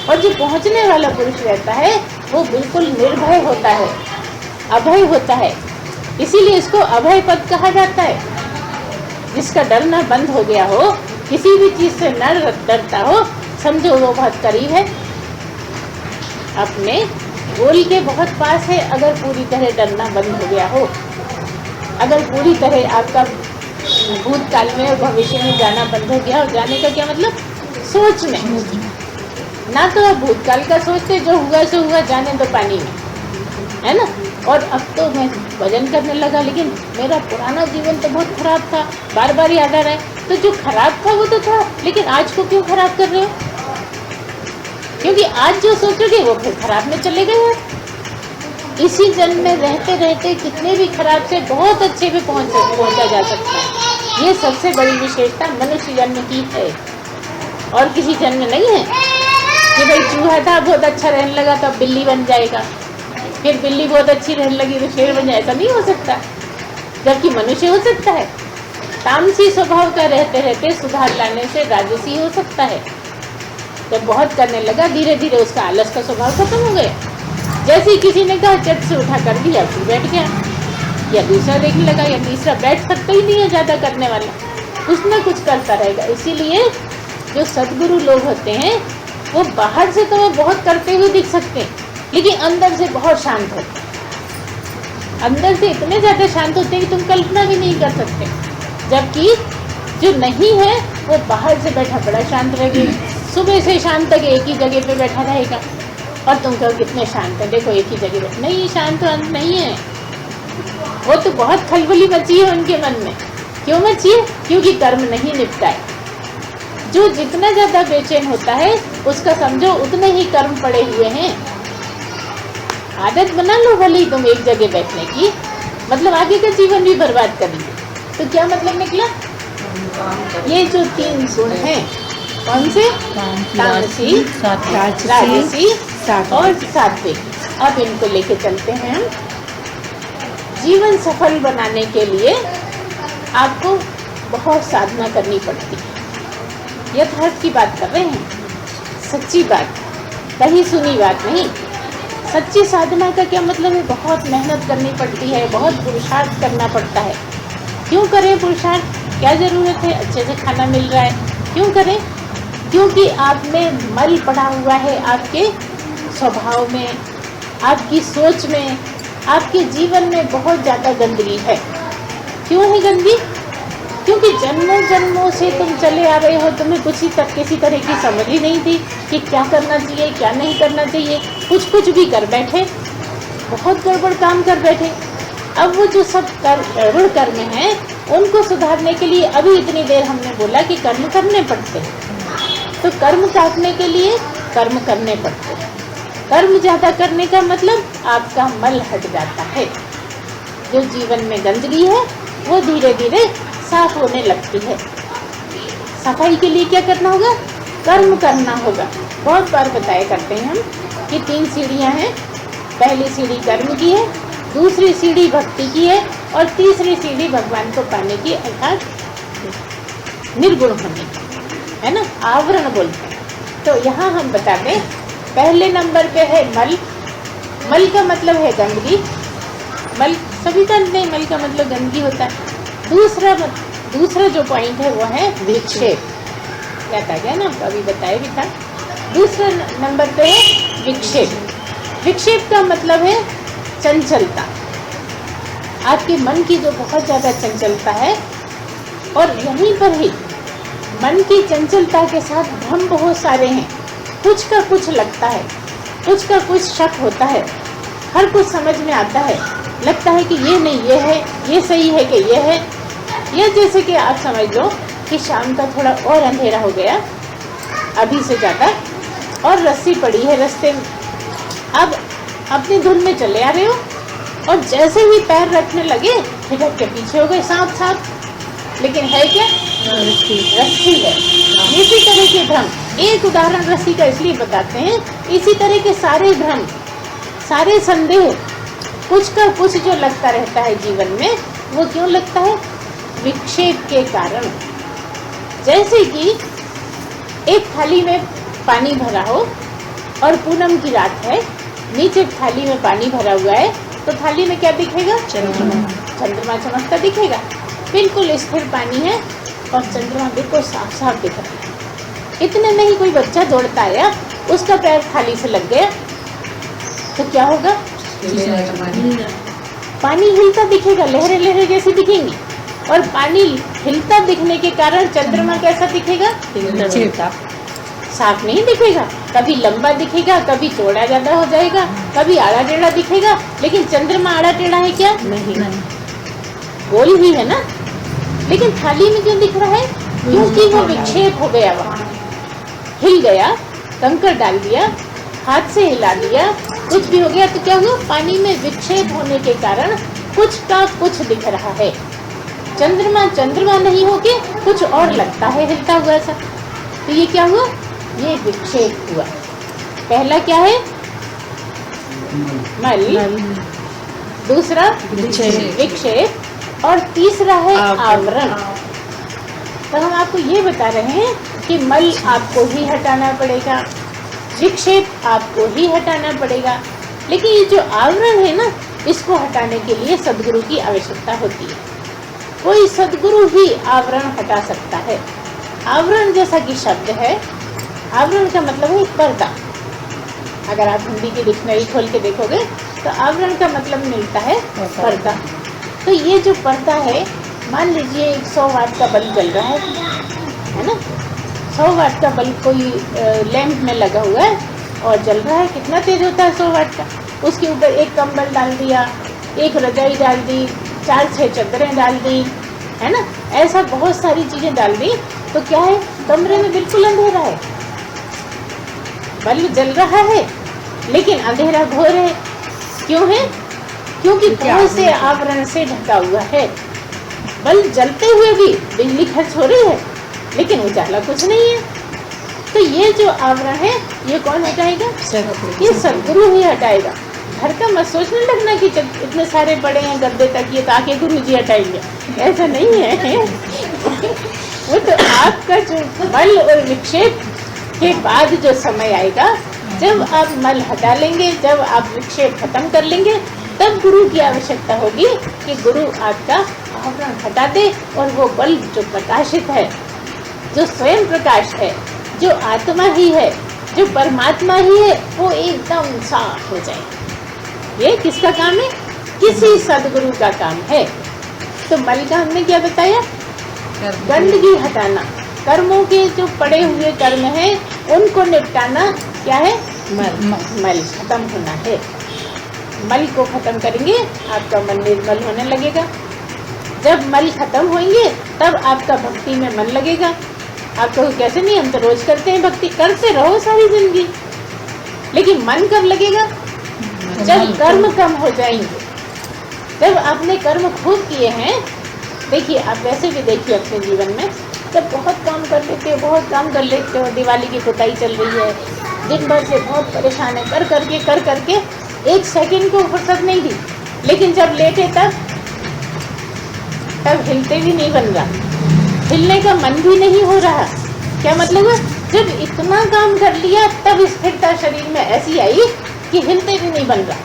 और जो पहुँचने वाला पुरुष रहता है वो बिल्कुल निर्भय होता है, अभय होता है। इसीलिए इसको अभय पद कहा जाता है। जिसका डरना बंद हो गया हो, किसी भी चीज़ से न डरता हो, समझो वो बहुत करीब है, अपने गोल के बहुत पास है। अगर पूरी तरह डरना बंद हो गया हो, अगर पूरी तरह आपका भूतकाल में और भविष्य में जाना बंद हो गया। और जाने का क्या मतलब? सोच में। ना तो अब भूतकाल का सोचते, जो हुआ सो हुआ, जाने दो पानी में, है ना। और अब तो मैं भजन करने लगा, लेकिन मेरा पुराना जीवन तो बहुत खराब था, बार बार याद आ रहा है। तो जो खराब था वो तो था, लेकिन आज को क्यों खराब कर रहे हो? क्योंकि आज जो सोचोगे वो फिर खराब में चले गए। इसी जन्म में रहते रहते कितने भी खराब से बहुत अच्छे पे पहुंचा जा सकता है। ये सबसे बड़ी विशेषता मनुष्य जन्म की है, और किसी जन्म में नहीं है कि भाई चूहा था बहुत अच्छा रहने लगा तो अब बिल्ली बन जाएगा, फिर बिल्ली बहुत अच्छी रहने लगी तो शेर बन जाए। ऐसा नहीं हो सकता, जबकि मनुष्य हो सकता है। तामसी स्वभाव का रहते रहते सुधार लाने से राजसी हो सकता है। जब बहुत करने लगा, धीरे धीरे उसका आलस का स्वभाव खत्म हो गया। जैसे ही किसी ने कहा चट से उठा कर दिया, फिर बैठ गया, या दूसरा देखने लगा, या तीसरा। बैठ सकता ही नहीं है ज़्यादा करने वाला, कुछ ना कुछ करता रहेगा। इसीलिए जो सद्गुरु लोग होते हैं वो बाहर से तो वो बहुत करते हुए दिख सकते हैं, लेकिन अंदर से बहुत शांत होते हैं। अंदर से इतने ज़्यादा शांत होते हैं कि तुम कल्पना भी नहीं कर सकते। जबकि जो नहीं है वो बाहर से बैठा बड़ा शांत रहेगा, सुबह से शाम तक एक ही जगह पे बैठा रहेगा, और तुम कहो कितने शांत है, देखो एक ही जगह बैठे। नहीं, शांत अंत नहीं है, वो तो बहुत खलबली मची है उनके मन में। क्यों मची है? क्योंकि कर्म नहीं निपटा है। जो जितना ज़्यादा बेचैन होता है उसका समझो उतने ही कर्म पड़े हुए हैं। आदत बना लो भले ही तुम एक जगह बैठने की, मतलब आगे का जीवन भी बर्बाद कर लीजिए। तो क्या मतलब निकला? ये जो 3 गुण हैं, कौन से? तामसी, राजसी और सात्विक। अब इनको लेके चलते हैं हम। जीवन सफल बनाने के लिए आपको बहुत साधना करनी पड़ती है। यथार्थ की बात कर रहे हैं, सच्ची बात, कहीं सुनी बात नहीं। सच्ची साधना का क्या मतलब है? बहुत मेहनत करनी पड़ती है, बहुत पुरुषार्थ करना पड़ता है। क्यों करें पुरुषार्थ? क्या ज़रूरत है? अच्छे से खाना मिल रहा है, क्यों करें? क्योंकि आप में मल पड़ा हुआ है, आपके स्वभाव में, आपकी सोच में, आपके जीवन में बहुत ज़्यादा गंदगी है। क्यों है गंदगी? क्योंकि जन्मों जन्मों से तुम चले आ रहे हो, तुम्हें किसी तरह की समझ ही नहीं थी कि क्या करना चाहिए, क्या नहीं करना चाहिए। कुछ भी कर बैठे, बहुत गड़बड़ काम कर बैठे। अब वो जो सब ऋण कर्म हैं उनको सुधारने के लिए अभी इतनी देर हमने बोला कि कर्म करने पड़ते हैं। तो कर्म काटने के लिए कर्म करने पड़ते हैं। कर्म ज़्यादा करने का मतलब आपका मल हट जाता है। जो जीवन में गंदगी है वो धीरे धीरे साफ होने लगती है। सफाई के लिए क्या करना होगा? कर्म करना होगा। बहुत बार बताया करते हैं हम कि 3 सीढ़ियाँ हैं। पहली सीढ़ी कर्म की है, दूसरी सीढ़ी भक्ति की है, और तीसरी सीढ़ी भगवान को पाने की, अर्थात निर्गुण होने की, है ना, आवरण बोलते हैं। तो यहाँ हम बता दें, पहले नंबर पे है मल। मल का मतलब है गंदगी। मल सभी जानते हैं, मल का मतलब गंदगी होता है। दूसरा जो पॉइंट है वो है विक्षेप। याद आ गया ना, अभी बताया भी था। दूसरा नंबर पे है विक्षेप। विक्षेप का मतलब है चंचलता। आपके मन की जो बहुत ज़्यादा चंचलता है, और यहीं पर ही मन की चंचलता के साथ भ्रम बहुत सारे हैं। कुछ का कुछ लगता है, कुछ का कुछ शक होता है, हर कुछ समझ में आता है, लगता है कि ये नहीं ये है, ये सही है कि ये है। या जैसे कि आप समझ लो कि शाम का थोड़ा और अंधेरा हो गया अभी से ज़्यादा, और रस्सी पड़ी है रास्ते में। अब अपनी धुन में चले आ रहे हो, और जैसे ही पैर रखने लगे हिटक के पीछे हो गए साथ। लेकिन है क्या? रस्सी है। इसी तरह के भ्रम, एक उदाहरण रस्सी का इसलिए बताते हैं, इसी तरह के सारे भ्रम, सारे संदेह, कुछ का कुछ जो लगता रहता है जीवन में, वो क्यों लगता है? विक्षेप के कारण। जैसे कि एक थाली में पानी भरा हो और पूनम की रात है, नीचे थाली में पानी भरा हुआ है, तो थाली में क्या दिखेगा? चंद्रमा चमकता दिखेगा। बिल्कुल स्थिर पानी है और चंद्रमा बिल्कुल साफ साफ दिख रहा है। इतने नहीं, कोई बच्चा दौड़ता आया, उसका पैर थाली से लग गया तो क्या होगा? पानी हिलता दिखेगा, लहरें जैसी दिखेंगी, और पानी हिलता दिखने के कारण चंद्रमा कैसा दिखेगा?
हिलता
साफ नहीं दिखेगा, कभी लंबा दिखेगा, कभी चौड़ा ज्यादा हो जाएगा, कभी आड़ा टेढ़ा दिखेगा। लेकिन चंद्रमा आड़ा टेढ़ा है क्या?
नहीं।
गोल ही है ना। लेकिन थाली में क्यों दिख रहा है? क्योंकि वो विक्षेप हो गया, वहाँ हिल गया, कंकर डाल दिया, हाथ से हिला दिया, कुछ भी हो गया तो क्या हुआ? पानी में विक्षेप होने के कारण कुछ का कुछ दिख रहा है। चंद्रमा चंद्रमा नहीं होके कुछ और लगता है हिलता हुआ सा। तो ये क्या हुआ? ये विक्षेप हुआ। पहला क्या है? मल। दूसरा विक्षेप और तीसरा है आवरण। तो हम आपको ये बता रहे हैं कि मल आपको ही हटाना पड़ेगा, विक्षेप आपको ही हटाना पड़ेगा। लेकिन ये जो आवरण है ना, इसको हटाने के लिए सद्गुरु की आवश्यकता होती है। कोई सद्गुरु ही आवरण हटा सकता है। आवरण जैसा कि शब्द है, आवरण का मतलब है पर्दा। अगर आप हिंदी की डिक्शनरी खोल के देखोगे तो आवरण का मतलब मिलता है पर्दा। तो ये जो पर्दा है, मान लीजिए 100 वाट का बल्ब जल रहा है ना, 100 वाट का बल्ब कोई लैंप में लगा हुआ है और जल रहा है। कितना तेज होता है 100 वाट का? उसके ऊपर एक कंबल डाल दिया, एक रजाई डाल दी, 4-6 चादरें डाल दी, है ना, ऐसा बहुत सारी चीजें डाल दी, तो क्या है? कमरे में बिल्कुल अंधेरा है, बल्ब जल रहा है लेकिन अंधेरा घोर है। क्यों है? क्योंकि बहुत से आवरण से ढका हुआ है। बल्ब जलते हुए भी बिजली खर्च हो रही है लेकिन उजाला कुछ नहीं है। तो ये जो आवरण है, ये कौन हटाएगा? ये सद्गुरु ही हटाएगा। घर का मत सोचने लगना कि इतने सारे बड़े हैं गद्दे तक, ये ताकि गुरु जी हटाएंगे, ऐसा नहीं है। वो तो आपका जो मल और विक्षेप के बाद जो समय आएगा, जब आप मल हटा लेंगे, जब आप विक्षेप खत्म कर लेंगे, तब गुरु की आवश्यकता होगी कि गुरु आपका आवरण हटा दे और वो बल्ब जो प्रकाशित है, जो स्वयं प्रकाश है, जो आत्मा ही है, जो परमात्मा ही है, वो एकदम साफ हो जाए। ये किसका काम है? किसी सद्गुरु का काम है। तो मल का हमने क्या बताया? गंदगी हटाना, कर्मों के जो पड़े हुए कर्म हैं उनको निपटाना क्या है? मल खत्म होना है। मल को खत्म करेंगे, आपका मन निर्मल होने लगेगा। जब मल खत्म होंगे तब आपका भक्ति में मन लगेगा। आप कहो कैसे? नहीं, हम तो रोज करते हैं भक्ति। करते रहो सारी जिंदगी, लेकिन मन कब लगेगा? जब कर्म कम हो जाएंगे, जब आपने कर्म खूब किए हैं। देखिए, आप वैसे भी देखिए अपने जीवन में, जब बहुत काम कर लेते हो, बहुत काम कर लेते हो, दिवाली की पुताई चल रही है, दिन भर से बहुत परेशान है, कर करके एक सेकंड को फुर्सत नहीं दी, लेकिन जब लेटे तब हिलते भी नहीं बन रहा, हिलने का मन भी नहीं हो रहा। क्या मतलब है? जब इतना काम कर लिया तब स्थिरता शरीर में ऐसी आई कि हिलते भी नहीं बन रहा।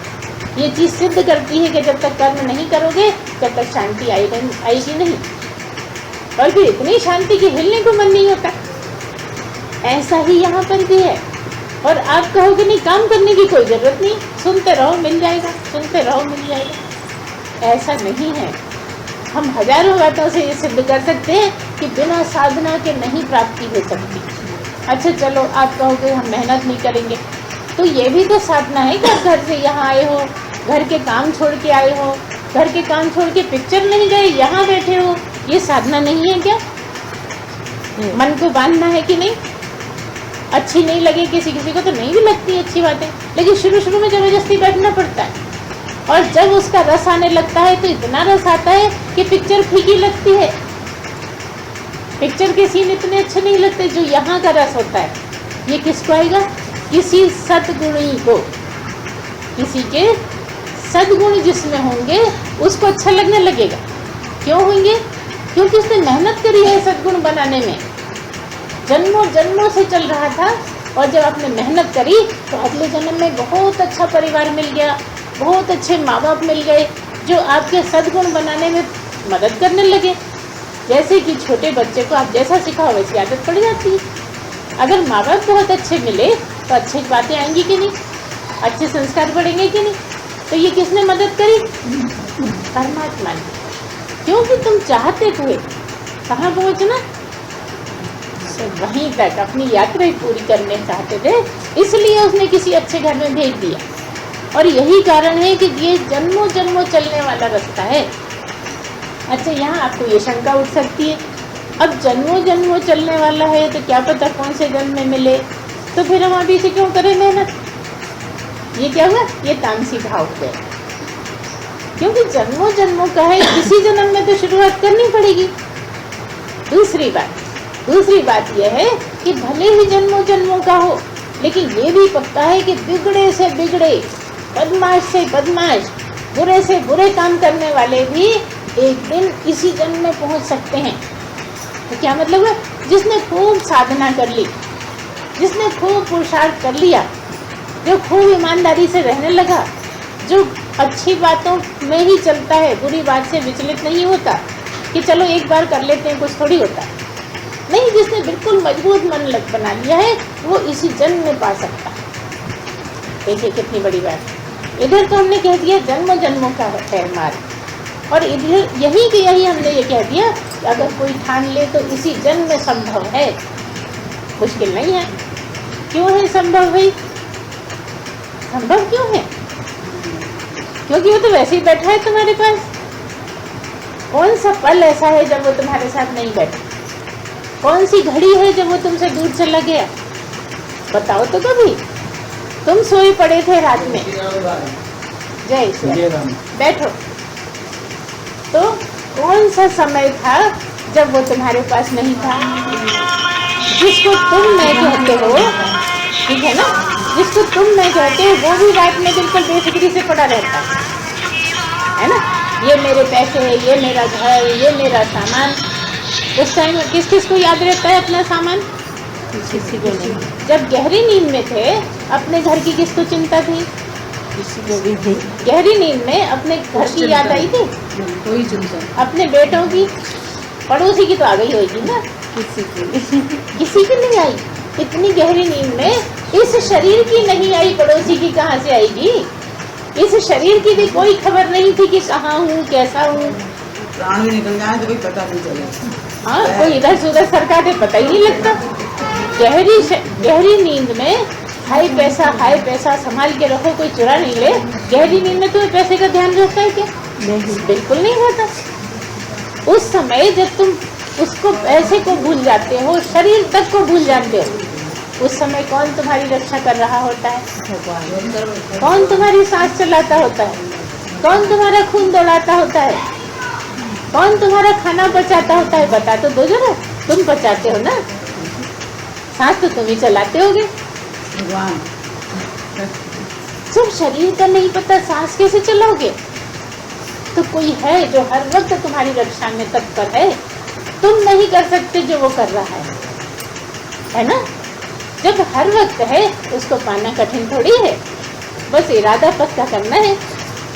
ये चीज़ सिद्ध करती है कि जब तक कर्म नहीं करोगे तब तक शांति आएगी नहीं, और फिर इतनी शांति कि हिलने को मन नहीं होता। ऐसा ही यहाँ पर भी है। और आप कहोगे नहीं, काम करने की कोई ज़रूरत नहीं, सुनते रहो मिल जाएगा, सुनते रहो मिल जाएगा। ऐसा नहीं है। हम हजारों बातों से ये सिद्ध कर सकते हैं कि बिना साधना के नहीं प्राप्ति हो सकती। अच्छा चलो, आप कहोगे हम मेहनत नहीं करेंगे, तो ये भी तो साधना है कि आप घर से यहाँ आए हो, घर के काम छोड़ के आए हो, घर के काम छोड़ के पिक्चर नहीं गए, यहाँ बैठे हो, ये साधना नहीं है क्या? मन को बांधना है कि नहीं? अच्छी नहीं लगे किसी को तो नहीं भी लगती अच्छी बातें, लेकिन शुरू में जबरदस्ती बैठना पड़ता है। और जब उसका रस आने लगता है तो इतना रस आता है कि पिक्चर फीकी लगती है। पिक्चर के सीन इतने अच्छे नहीं लगते जो यहाँ का रस होता है। ये किसको आएगा? किसी सद्गुणी को। किसी के सद्गुण जिसमें होंगे उसको अच्छा लगने लगेगा। क्यों होंगे? क्योंकि उसने मेहनत करी है सद्गुण बनाने में, जन्मों से चल रहा था, और जब आपने मेहनत करी तो अगले जन्म में बहुत अच्छा परिवार मिल गया, बहुत अच्छे माँ बाप मिल गए जो आपके सद्गुण बनाने में मदद करने लगे। जैसे कि छोटे बच्चे को आप जैसा सिखाओ वैसी आदत पड़ जाती है। अगर माँ बाप बहुत अच्छे मिले तो अच्छी बातें आएंगी कि नहीं, अच्छे संस्कार बढ़ेंगे कि नहीं। तो ये किसने मदद करी? परमात्मा ने। क्योंकि तुम चाहते थे कहाँ पहुँचना? वहीं तक अपनी यात्रा ही पूरी करने चाहते थे, इसलिए उसने किसी अच्छे घर में भेज दिया। और यही कारण है कि ये जन्मों जन्मों चलने वाला रास्ता है। अच्छा, यहाँ आपको ये शंका उठ सकती है, अब जन्मों जन्मों चलने वाला है तो क्या पता कौन से जन्म में मिले, तो फिर हम अभी से क्यों करें मेहनत? ये क्या हुआ? ये तामसी भाव हो गया, क्योंकि जन्मों जन्मों का है, इसी जन्म में तो शुरुआत करनी पड़ेगी। दूसरी बात यह है कि भले ही जन्मों जन्मों का हो, लेकिन ये भी पक्का है कि बिगड़े से बिगड़े, बदमाश से बदमाश, बुरे से बुरे काम करने वाले भी एक दिन इसी जन्म में पहुंच सकते हैं। तो क्या मतलब है? जिसने खूब साधना कर ली, जिसने खूब पुरुषार्थ कर लिया, जो खूब ईमानदारी से रहने लगा, जो अच्छी बातों में ही चलता है, बुरी बात से विचलित नहीं होता कि चलो एक बार कर लेते हैं, कुछ थोड़ी होता है। नहीं, जिसने बिल्कुल मजबूत मन बना लिया है, वो इसी जन्म में पा सकता है। देखिए कितनी बड़ी बात है। इधर तो हमने कह दिया जन्मों जन्मों का है मार्ग, और इधर यही कि यही हमने ये कह दिया कि अगर कोई ठान ले तो इसी जन्म में संभव है, मुश्किल नहीं है। क्यों है संभव भाई? संभव क्यों है? क्योंकि वो तो वैसे ही बैठा है तुम्हारे पास। कौन सा पल ऐसा है जब वो तुम्हारे साथ नहीं बैठा? कौन सी घड़ी है जब वो तुमसे दूर चला गया? बताओ तो कभी। तुम सोए पड़े थे रात में, जय श्री राम, बैठो, तो कौन सा समय था जब वो तुम्हारे पास नहीं था? जिसको तुम मैं कहते हो, ठीक है ना, जिसको तुम मैं कहते हो, वो भी रात में बिल्कुल बेफिक्री से पड़ा रहता है ना। ये मेरे पैसे, ये मेरा घर, ये मेरा सामान। उस टाइम किस किस को याद रहता है अपना सामान? किसी को नहीं। जब गहरी नींद में थे, अपने घर की किसको चिंता थी? किसी को भी नहीं। गहरी नींद में अपने घर की याद आई थी?
कोई चिंता।
अपने बेटों की, पड़ोसी की तो आ गई होगी ना, किसी की नहीं आई। इतनी गहरी नींद में इस शरीर की नहीं आई, पड़ोसी की कहाँ से आएगी? इस शरीर की भी कोई खबर नहीं थी कि कहाँ हूँ, कैसा हूँ।
प्राण भी निकल जाए तो कोई पता नहीं चले।
हाँ, कोई इधर से उधर सरका दे, पता ही नहीं लगता। गहरी नींद में हाय पैसा संभाल के रखो, कोई चुरा नहीं ले। गहरी नींद में तुम्हें पैसे का ध्यान रहता है क्या? नहीं, बिल्कुल नहीं रहता। उस समय जब तुम उसको, पैसे को भूल जाते हो, शरीर तक को भूल जाते हो, उस समय कौन तुम्हारी रक्षा कर रहा होता है? कौन तुम्हारी सांस चलाता होता है? कौन तुम्हारा खून दौड़ाता होता है? कौन तुम्हारा खाना पचाता होता है? बता तो दो जरा। तुम पचाते हो ना, सांस तो तुम ही चलाते होगे।
भगवान,
जब शरीर का नहीं पता, सांस कैसे चलाओगे? तो कोई है जो हर वक्त तुम्हारी रक्षा में तत्पर है। तुम नहीं कर सकते जो वो कर रहा है ना। जब हर वक्त है, उसको पाना कठिन थोड़ी है, बस इरादा पक्का करना है।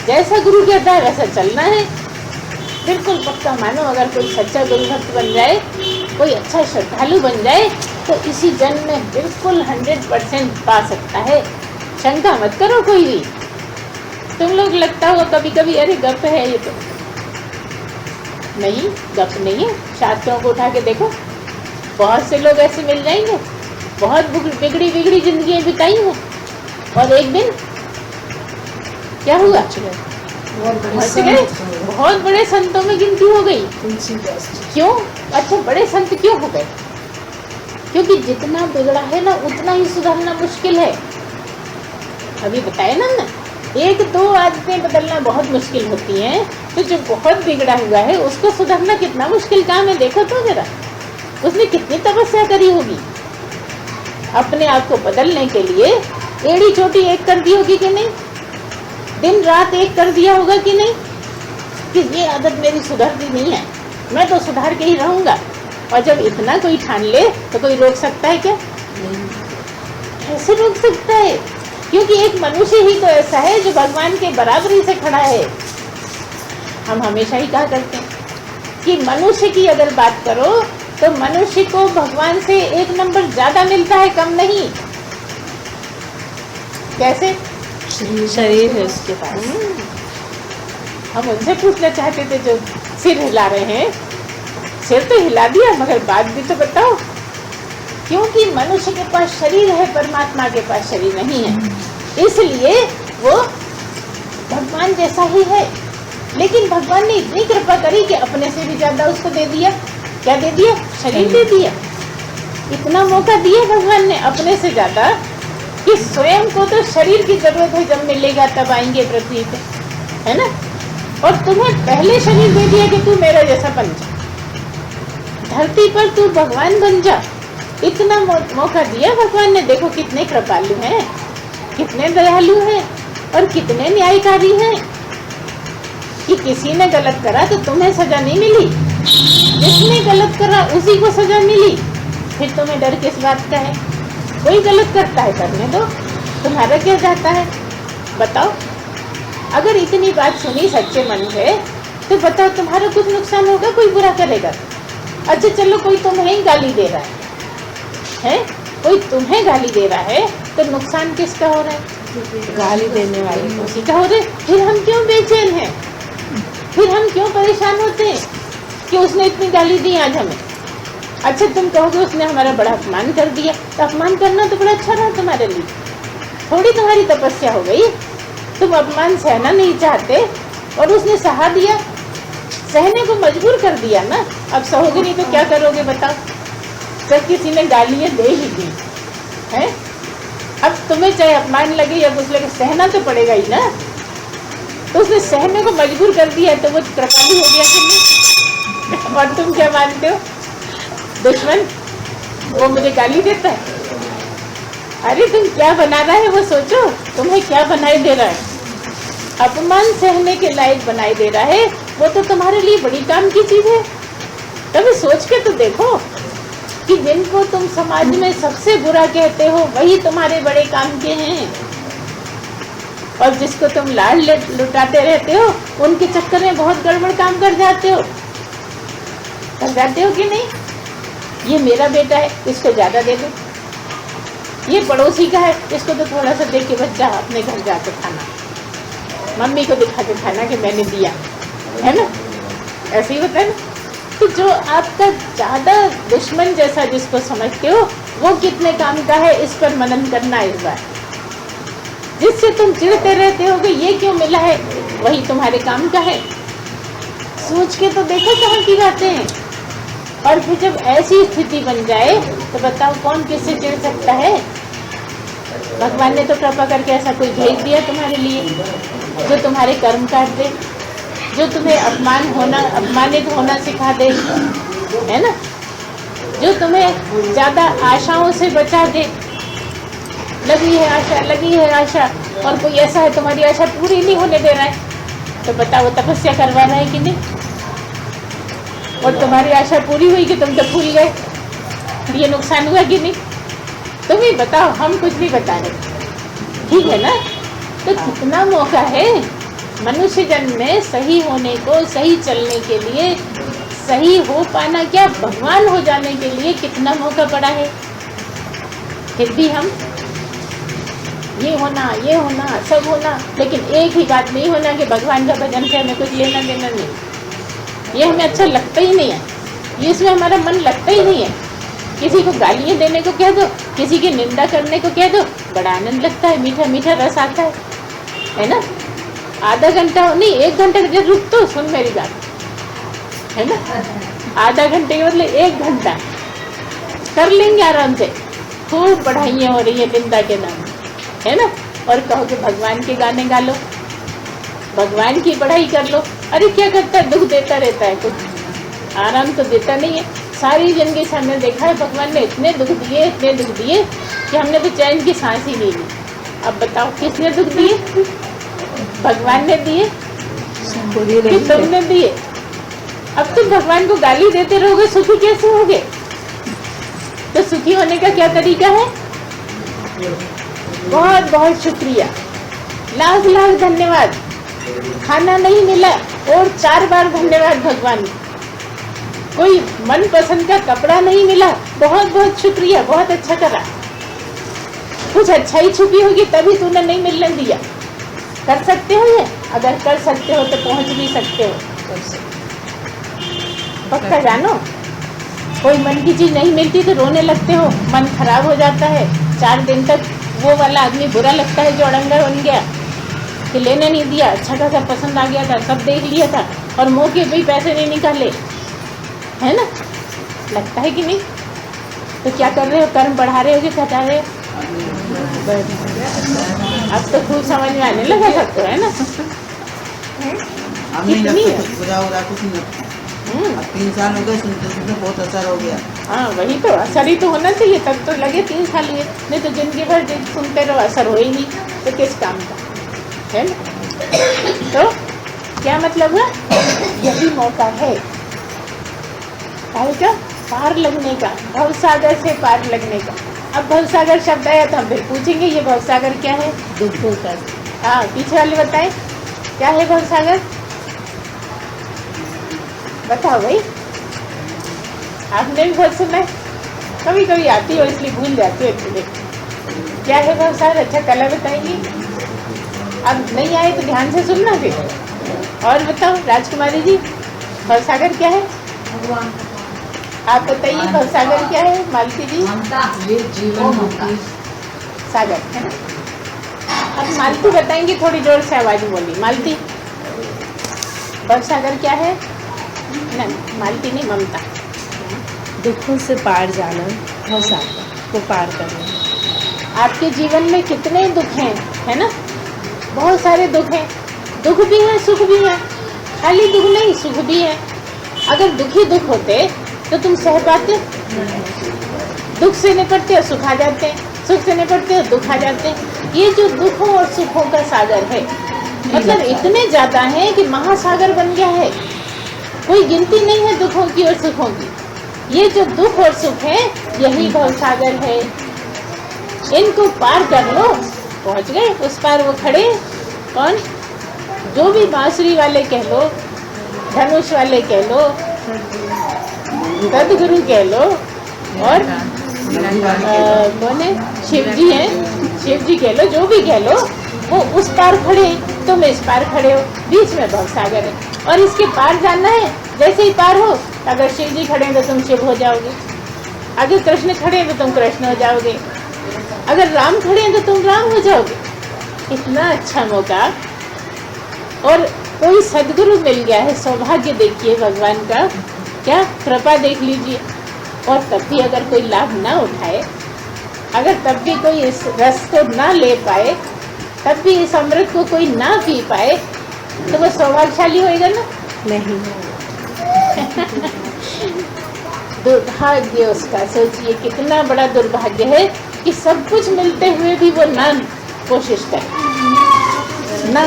जैसा गुरु कहता है वैसा चलना है, बिल्कुल पक्का मानो। अगर कोई सच्चा गुरु भक्त बन जाए, कोई अच्छा श्रद्धालु बन जाए, तो इसी जन्म में बिल्कुल 100% पा सकता है। शंका मत करो कोई भी। तुम लोग लगता हो कभी कभी अरे गप है ये, तो नहीं, गप नहीं है। शास्त्रों को उठा के देखो, बहुत से लोग ऐसे मिल जाएंगे, बहुत बिगड़ी बिगड़ी जिंदगी बिताई हैं, और एक दिन क्या हुआ? बहुत बड़े संतों में गिनती हो गई। क्यों? अच्छा, बड़े संत क्यों हो गए? क्योंकि जितना बिगड़ा है ना, उतना ही सुधारना मुश्किल है। अभी बताया ना, एक दो आदतें बदलना बहुत मुश्किल होती हैं, तो जो बहुत बिगड़ा हुआ है उसको सुधारना कितना मुश्किल काम है। देखो तो जरा, उसने कितनी तपस्या करी होगी अपने आप को बदलने के लिए। एड़ी चोटी एक कर दी होगी कि नहीं? दिन रात एक कर दिया होगा कि नहीं, कि ये आदत मेरी सुधरती नहीं है, मैं तो सुधार के ही रहूंगा। और जब इतना कोई ठान ले तो कोई रोक सकता है क्या? कैसे रोक सकता है? क्योंकि एक मनुष्य ही तो ऐसा है जो भगवान के बराबरी से खड़ा है। हम हमेशा ही कहा करते हैं कि मनुष्य की अगर बात करो तो मनुष्य को भगवान से एक नंबर ज्यादा मिलता है, कम नहीं। कैसे?
शरीर है उसके पास।
हम उनसे पूछना चाहते थे जो सिर हिला रहे हैं, सिर तो हिला दिया, मगर बात भी तो बताओ। क्योंकि मनुष्य के पास शरीर है, परमात्मा के पास शरीर नहीं है, इसलिए वो भगवान जैसा ही है। लेकिन भगवान ने इतनी कृपा करी कि अपने से भी ज्यादा उसको दे दिया। क्या दे दिया? शरीर दे दिया। इतना मौका दिया भगवान ने अपने से ज्यादा कि स्वयं को तो शरीर की जरूरत है, जब मिलेगा तब आएंगे पृथ्वी पे, है ना। और तुम्हें पहले शरीर दे दिया कि तू मेरा जैसा बन जा, धरती पर तू भगवान बन जा। इतना मौका दिया भगवान ने। देखो कितने कृपालु हैं, कितने दयालु हैं और कितने न्यायकारी हैं कि किसी ने गलत करा तो तुम्हें सजा नहीं मिली, जिसने गलत करा उसी को सजा मिली। फिर तुम्हें डर किस बात का है? कोई गलत करता है करने दो, तुम्हारा क्या जाता है? बताओ। अगर इतनी बात सुनी सच्चे मन से तो बताओ तुम्हारा कुछ नुकसान होगा? कोई बुरा करेगा? अच्छा चलो, कोई तुम्हें ही गाली दे रहा है, कोई तुम्हें गाली दे रहा है तो नुकसान किसका हो रहा है?
गाली देने वाले को।
उसी का हो रहा है। फिर हम क्यों बेचैन हैं? फिर हम क्यों परेशान होते हैं कि उसने इतनी गाली दी आज हमें? अच्छा तुम कहोगे उसने हमारा बड़ा अपमान कर दिया, तो अपमान करना तो बड़ा अच्छा रहा तुम्हारे लिए, थोड़ी तुम्हारी तपस्या हो गई। तुम अपमान सहना नहीं चाहते और उसने सहा दिया, सहने को मजबूर कर दिया ना। अब सहोगे नहीं तो क्या करोगे बताओ? जब किसी ने गालियां दे ही दी है, अब तुम्हें चाहे अपमान लगे या कुछ लगे, सहना तो पड़ेगा ही ना। तो उसने सहने को मजबूर कर दिया, तो वो कृपालु हो गया कि नहीं? और तुम क्या मानते हो? दुश्मन वो मुझे गाली देता है। अरे तुम क्या बना रहा है वो सोचो, तुम्हें क्या बनाए दे रहा है? अपमान सहने के लायक बनाए दे रहा है, वो तो तुम्हारे लिए बड़ी काम की चीज है। कभी सोच के तो देखो कि जिनको तुम समाज में सबसे बुरा कहते हो वही तुम्हारे बड़े काम के हैं, और जिसको तुम लाड लुटाते रहते हो उनके चक्कर में बहुत गड़बड़ काम कर जाते हो कि नहीं? ये मेरा बेटा है, इसको ज्यादा दे दो, ये पड़ोसी का है, इसको तो थोड़ा सा दे के बच्चा अपने घर जाके खाना, मम्मी को दिखा के खाना कि मैंने दिया, है ना। ऐसे ही होता है ना। तो जो आपका ज्यादा दुश्मन जैसा जिसको समझते हो वो कितने काम का है, इस पर मनन करना इस बार। जिससे तुम चिढ़ते रहते हो कि ये क्यों मिला है, वही तुम्हारे काम का है। सोच के तो देखो कहाँ की बातें हैं। और फिर जब ऐसी स्थिति बन जाए तो बताओ कौन किससे चिढ़ सकता है? भगवान ने तो कृपा करके ऐसा कोई भेज दिया तुम्हारे लिए जो तुम्हारे कर्म काट दे, जो तुम्हें अपमानित होना सिखा दे, है ना, जो तुम्हें ज्यादा आशाओं से बचा दे। लगी है आशा और कोई ऐसा है तुम्हारी आशा पूरी नहीं होने दे रहा है, तो बताओ वो तपस्या करवा रहा है कि नहीं? और तुम्हारी आशा पूरी हुई कि तुम तो भूल गए, ये नुकसान हुआ कि नहीं? तुम ही बताओ, हम कुछ भी बता रहे, ठीक है ना। तो कितना मौका है मनुष्य जन्म में सही होने को, सही चलने के लिए, सही हो पाना क्या भगवान हो जाने के लिए कितना मौका पड़ा है। फिर भी हम ये होना सब होना, लेकिन एक ही बात नहीं होना कि भगवान का भजन से हमें कुछ लेना देना नहीं। ये हमें अच्छा लगता ही नहीं है, ये इसमें हमारा मन लगता ही नहीं है। किसी को गालियाँ देने को कह दो, किसी की निंदा करने को कह दो, बड़ा आनंद लगता है, मीठा मीठा रस आता है ना। आधा घंटा नहीं, 1 घंटा रुक तो सुन मेरी बात, है ना। आधा घंटे के बदले 1 घंटा कर लेंगे आराम से। खूब पढ़ाइयाँ हो रही है निंदा के नाम, है ना। और कहो कि भगवान के गाने गा लो, भगवान की पढ़ाई कर लो। अरे क्या करता है, दुख देता रहता है, कुछ आराम तो देता नहीं है। सारी जिंदगी से हमने देखा है भगवान ने इतने दुख दिए कि हमने तो चैन की सांस ही नहीं ली। अब बताओ किसने दुख दिए? भगवान ने दिए कि तुमने दिए? अब तुम भगवान को गाली देते रहोगे, सुखी कैसे होगे? तो सुखी होने का क्या तरीका है? बहुत बहुत शुक्रिया, लाख लाख धन्यवाद। खाना नहीं मिला और 4 बार धन्यवाद भगवान। कोई मनपसंद का कपड़ा नहीं मिला, बहुत बहुत शुक्रिया, बहुत अच्छा करा। कुछ अच्छाई छुपी होगी तभी तूने नहीं मिलने दिया। कर सकते हो ये? अगर कर सकते हो तो पहुंच भी सकते हो, पक्का जानो। कोई मन की चीज़ नहीं मिलती तो रोने लगते हो, मन खराब हो जाता है। 4 दिन तक वो वाला आदमी बुरा लगता है जो अड़ंगा बन गया कि लेने नहीं दिया, अच्छा खासा पसंद आ गया था, सब देख लिया था और मौके पे ही पैसे नहीं निकाले, है ना? लगता है कि नहीं? तो क्या कर रहे हो, कर्म बढ़ा रहे हो कि घटा रहे हो? अब तो खूब समझ में आने लगा सबको, है ना?
अब नहीं
कितनी
लगता
है?
कुछ बुरा हो रहा कुछ नहीं लगता। अब 3 साल हो गए सुनते सुनते बहुत असर हो गया।
हाँ वही तो, असर ही तो होना चाहिए, तब तो लगे 3 साल हुए, नहीं तो जिंदगी भर सुनते रहो असर हो ही नहीं तो किस काम का, है ना? तो क्या मतलब है, यही मौका है का पार लगने का, भवसागर से पार लगने का। अब भवसागर शब्द आया तो हम फिर पूछेंगे ये भवसागर क्या है?
दुखों का।
हाँ पीछे वाले बताएं क्या है भवसागर, बताओ भाई। आपने भी बहुत सुना है, कभी कभी आती हो इसलिए भूल जाती हो एक्चुअली। क्या है भवसागर? अच्छा कला बताएंगी। अब नहीं आए तो ध्यान से सुनना फिर। और बताओ राजकुमारी जी, भवसागर क्या है?
भगवान
आप बताइए भवसागर क्या है? मालती जी।
ममता, ये जीवन मुक्ति
सागर है ना? अब मालती बताएंगी, थोड़ी जोर से आवाज बोली। मालती, भवसागर क्या है? नहीं मालती नहीं, ममता।
दुखों से पार जाना, भवसागर को पार करना।
आपके जीवन में कितने दुख हैं, है ना? बहुत सारे दुख हैं, दुख भी हैं सुख भी हैं, खाली दुख नहीं सुख भी है। अगर दुखी दुख होते तो तुम सह पाते? दुख से निपटते हो सुख आ जाते हैं, सुख से निपटते हो दुख आ जाते हैं। ये जो दुखों और सुखों का सागर है, मतलब इतने ज्यादा है कि महासागर बन गया है, कोई गिनती नहीं है दुखों की और सुखों की। ये जो दुख और सुख है यही भवसागर है, इनको पार कर लो, पहुंच गए उस पार। वो खड़े कौन, जो भी बांसुरी वाले कह लो, धनुष वाले कह लो, सदगुरु कह लो, और कौन है, शिव जी हैं, शिव जी कह लो, जो भी कह लो, वो उस पार खड़े हैं, तुम इस पार खड़े हो, बीच में भवसागर है। और इसके पार जाना है, जैसे ही पार हो, अगर शिव जी खड़े हैं तो तुम शिव हो जाओगे, अगर कृष्ण खड़े हैं तो तुम कृष्ण हो जाओगे, अगर राम खड़े हैं तो तुम राम हो जाओगे। इतना अच्छा मौका, और कोई सदगुरु मिल गया है, सौभाग्य देखिए भगवान का, क्या कृपा देख लीजिए। और तब भी अगर कोई लाभ ना उठाए, अगर तब भी कोई इस रस को ना ले पाए, तब भी इस अमृत को कोई ना पी पाए, तो वो सौभाग्यशाली होएगा ना?
नहीं।
दुर्भाग्य उसका, सोचिए कितना बड़ा दुर्भाग्य है कि सब कुछ मिलते हुए भी वो ना कोशिश करे, ना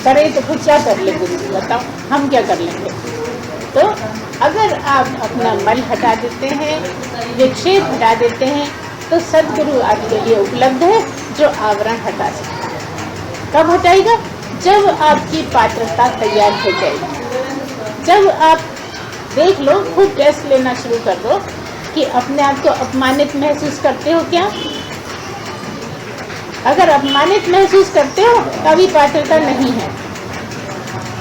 करे तो फिर क्या कर लेंगे? बताओ हम क्या कर लेंगे? तो अगर आप अपना मल हटा देते हैं, विक्षेप हटा देते हैं, तो सदगुरु आपके लिए उपलब्ध है जो आवरण हटा सकता है। कब हटाएगा? जब आपकी पात्रता तैयार हो जाएगी, जब आप देख लो, खुद टेस्ट लेना शुरू कर दो कि अपने आप को अपमानित महसूस करते हो क्या? अगर अपमानित महसूस करते हो तभी पात्रता नहीं है।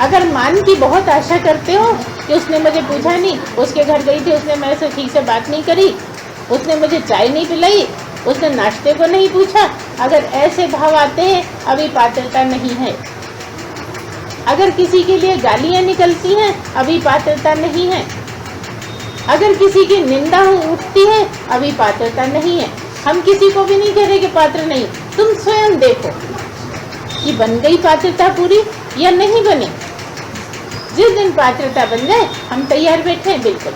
अगर मान की बहुत आशा करते हो कि उसने मुझे पूछा नहीं, उसके घर गई थी, उसने मेरे से ठीक से बात नहीं करी, उसने मुझे चाय नहीं पिलाई, उसने नाश्ते को नहीं पूछा, अगर ऐसे भाव आते हैं अभी पात्रता नहीं है। अगर किसी के लिए गालियां निकलती हैं अभी पात्रता नहीं है। अगर किसी की निंदा उठती है अभी पात्रता नहीं है। हम किसी को भी नहीं कह रहे कि पात्र नहीं, तुम स्वयं देखो कि बन गई पात्रता पूरी या नहीं बनी। जिस दिन पात्रता बन जाए हम तैयार बैठे हैं, बिल्कुल,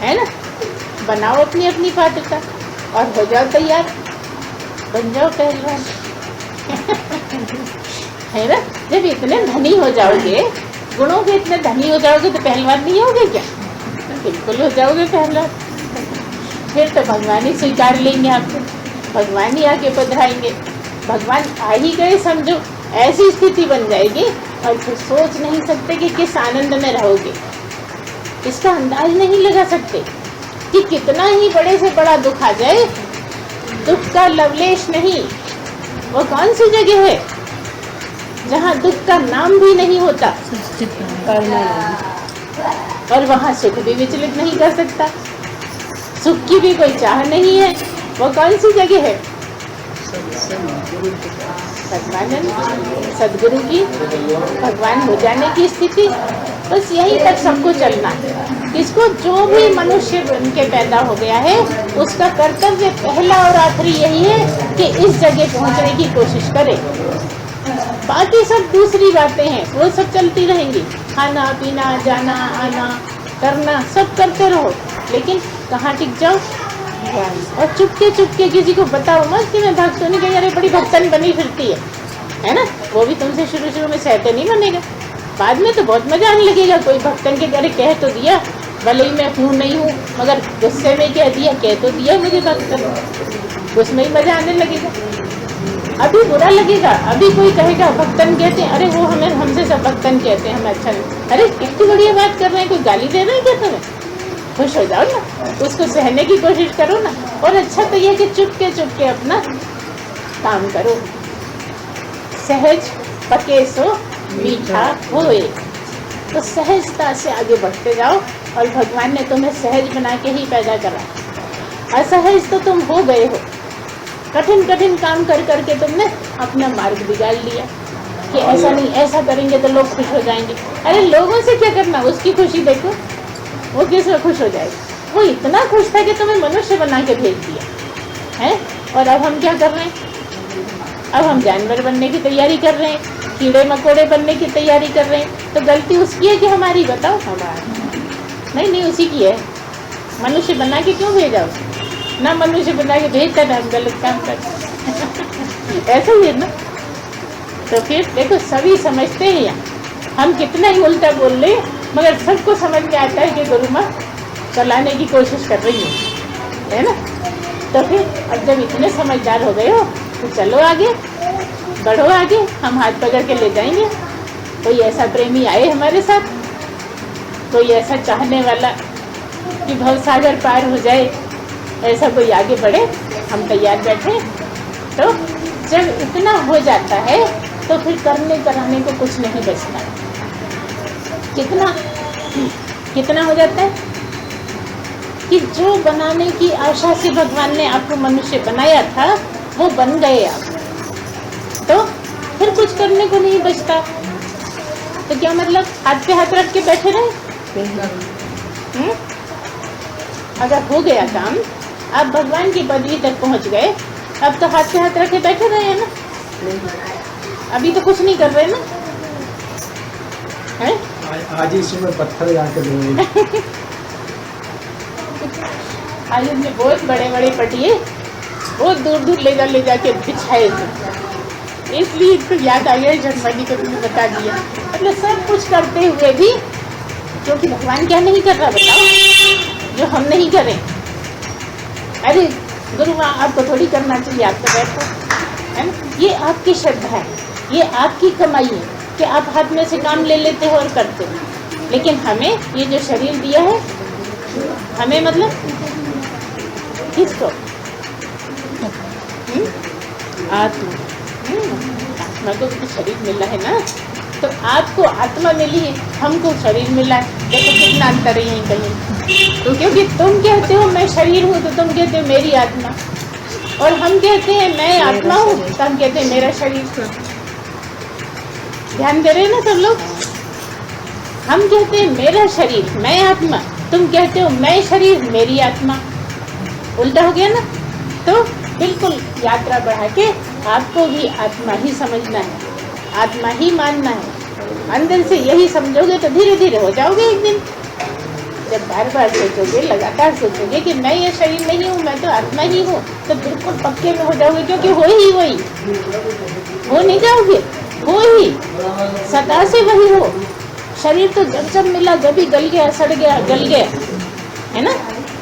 है ना? बनाओ अपनी अपनी पात्रता और हो जाओ तैयार, बन जाओ पहलवान। है ना? जब इतने धनी हो जाओगे, गुणों के इतने धनी हो जाओगे, तो पहलवान नहीं होगे क्या? बिल्कुल हो जाओगे पहलवान। फिर तो भगवान ही स्वीकार लेंगे आपको, भगवान ही आके पधराएंगे। भगवान आ ही गए समझो, ऐसी स्थिति बन जाएगी और फिर सोच नहीं सकते कि किस आनंद में रहोगे। इसका अंदाज नहीं लगा सकते कि कितना ही बड़े से बड़ा दुख आ जाए, दुख का लवलेश नहीं। वो कौन सी जगह है जहाँ दुख का नाम भी नहीं होता,
करना नहीं।
और वहाँ सुख भी विचलित नहीं कर सकता। सुख की भी कोई चाह नहीं है। वो कौन सी जगह है? सद्मानंद, सदगुरु की, भगवान हो जाने की स्थिति। बस यहीं तक सबको चलना है। इसको जो भी मनुष्य बन के पैदा हो गया है उसका कर्तव्य पहला और आखिरी यही है कि इस जगह पहुंचने की कोशिश करे। बाकी सब दूसरी बातें हैं, वो सब चलती रहेंगी। खाना पीना, जाना आना, करना सब करते रहो, लेकिन कहाँ टिक जाओ। और चुपके चुपके किसी को बताओ मत कि मैं भक्त होने गई, अरे बड़ी भक्तन बनी फिरती है ना। वो भी तुमसे शुरू में सहते नहीं बनेगा, बाद में तो बहुत मजा आने लगेगा। कोई भक्तन के अरे कह तो दिया, भले ही मैं हूँ नहीं हूँ, मगर गुस्से में कह दिया, कह तो दिया मुझे भक्तन, उसमें ही मजा आने लगेगा। अभी बुरा लगेगा, अभी कोई कहेगा भक्तन कहते हैं, अरे वो हमें हमसे सब भक्तन कहते हैं, हमें अच्छा नहीं। अरे इतनी बढ़िया बात कर रहे हैं, कोई गाली दे रहे हैं क्या तुम्हें? खुश हो जाओ ना, उसको सहने की कोशिश करो ना। और अच्छा तो ये कि चुपके चुपके अपना काम करो। सहज पके सो मीठा होए, तो सहजता से आगे बढ़ते जाओ। और भगवान ने तुम्हें सहज बना के ही पैदा करा। असहज तो तुम हो गए हो, कठिन कठिन काम कर करके तुमने अपना मार्ग बिगाड़ लिया कि ऐसा नहीं, ऐसा करेंगे तो लोग खुश हो जाएंगे। अरे लोगों से क्या करना, उसकी खुशी देखो, वो किसमें खुश हो जाएगा। वो इतना खुश था कि तुम्हें मनुष्य बना के भेज दिया है। और अब हम क्या कर रहे हैं? अब हम जानवर बनने की तैयारी कर रहे हैं, कीड़े मकोड़े बनने की तैयारी कर रहे हैं। तो गलती उसकी है कि हमारी? बताओ। हमारी नहीं, उसी की है। मनुष्य बना के क्यों भेजा उसे? ना मनुष्य बना के भेजता ना हम गलत काम करते ऐसा ही है ना। तो फिर देखो, सभी समझते हैं यहाँ, हम कितना ही उल्टा बोल रहे, मगर सबको समझ में आता है कि गुरु माँ चलाने की कोशिश कर रही है ना। तो फिर अब जब इतने समझदार हो गए हो तो चलो आगे बढ़ो, आगे हम हाथ पकड़ के ले जाएंगे। कोई ऐसा प्रेमी आए हमारे साथ, कोई ऐसा चाहने वाला कि भवसागर पार हो जाए, ऐसा कोई आगे बढ़े, हम तैयार बैठे। तो जब इतना हो जाता है तो फिर करने कराने को कुछ नहीं बचता। कितना हो जाता है कि जो बनाने की आशा से भगवान ने आपको मनुष्य बनाया था वो बन गए आप, तो फिर कुछ करने को नहीं बचता। तो क्या मतलब हाथ पे हाथ रख के बैठे रहे? अगर हो गया काम, आप भगवान की पदवी तक पहुंच गए, अब तो हाथ पे हाथ रख के बैठे रहे हैं ना। अभी तो कुछ नहीं कर रहे ना, है?
आज ही सुबह पत्थर जाके देंगे।
आज हमने बहुत बड़े बड़े पटिए बहुत दूर दूर ले जाके बिछाए थे, इसलिए इसको याद आ गया जन्मदिन को तुमने बता दिया। मतलब सब कुछ करते हुए भी, क्योंकि भगवान क्या नहीं कर रहा बताओ, जो हम नहीं करें। अरे गुरु माँ आपको थोड़ी करना चाहिए, आप तो बैठो, है ना। ये आपकी श्रद्धा है, ये आपकी कमाई है कि आप हाथ में से काम ले लेते हो और करते हो। लेकिन हमें ये जो शरीर दिया है, हमें मतलब किसको? आत्मा को तो शरीर मिला है ना। तो आपको आत्मा मिली है, हमको शरीर मिला है। देखो कितना अंतर है यहीं कहीं। तो क्योंकि तुम कहते हो मैं शरीर हूँ, तो तुम कहते हो मेरी आत्मा, और हम कहते हैं मैं आत्मा हूँ, तो हम कहते हैं मेरा शरीर। ध्यान दे रहे हैं ना सब लोग? हम कहते हैं मेरा शरीर, मैं आत्मा, तुम कहते हो मैं शरीर, मेरी आत्मा। उल्टा हो गया ना। तो बिल्कुल यात्रा बढ़ा के आपको भी आत्मा ही समझना है, आत्मा ही मानना है। अंदर से यही समझोगे तो धीरे धीरे हो जाओगे एक दिन। जब बार बार सोचोगे, लगातार सोचोगे कि मैं ये शरीर नहीं हूँ, मैं तो आत्मा ही हूँ, तो बिल्कुल पक्के में हो जाओगे। क्योंकि हो ही वही, हो नहीं जाओगे, हो ही सदा से वही हो। शरीर तो जब जब मिला जब ही गल गया, सड़ गया, गल गया, है ना।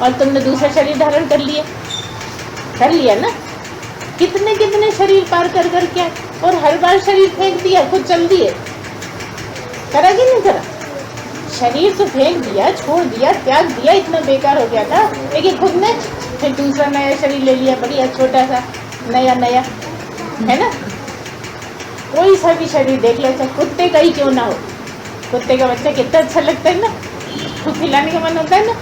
और तुमने दूसरा शरीर धारण कर लिया ना। कितने कितने शरीर पार कर कर क्या, और हर बार शरीर फेंक दिया, खुद चल दिए। करा कि नहीं करा? शरीर तो फेंक दिया, छोड़ दिया, त्याग दिया, इतना बेकार हो गया था। लेकिन खुद ने फिर दूसरा नया शरीर ले लिया, बढ़िया छोटा सा नया, है ना। कोई सा भी शरीर देख लो, चाहे कुत्ते का ही क्यों ना हो, कुत्ते का बच्चा कितना अच्छा लगता है ना, खुद खिलाने का मन होता है ना।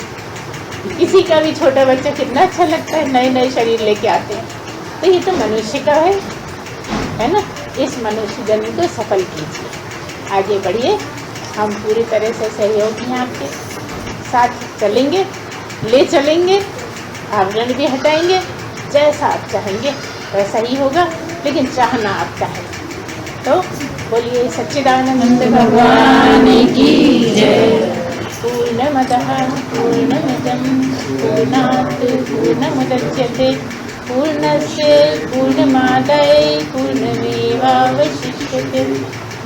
किसी का भी छोटा बच्चा कितना अच्छा लगता है, नए नए शरीर लेके आते हैं। तो ये तो मनुष्य का है ना। इस मनुष्य जन्म को सफल कीजिए, आगे बढ़िए। हम पूरी तरह से सहयोगी हैं, आपके साथ चलेंगे, ले चलेंगे, आवरण भी हटाएंगे। जैसा आप चाहेंगे वैसा ही होगा, लेकिन चाहना आपका है। तो बोलिए सच्चिदानंद भगवान की जय। पूर्णमदः पूर्णमिदं पूर्णात् पूर्णमुदच्यते पूर्णस्य पूर्णमादाय पूर्णमेवावशिष्यते।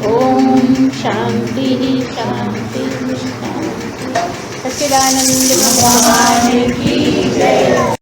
ओम शांति शांति शांति। सच्चिदानंद भगवान की जय।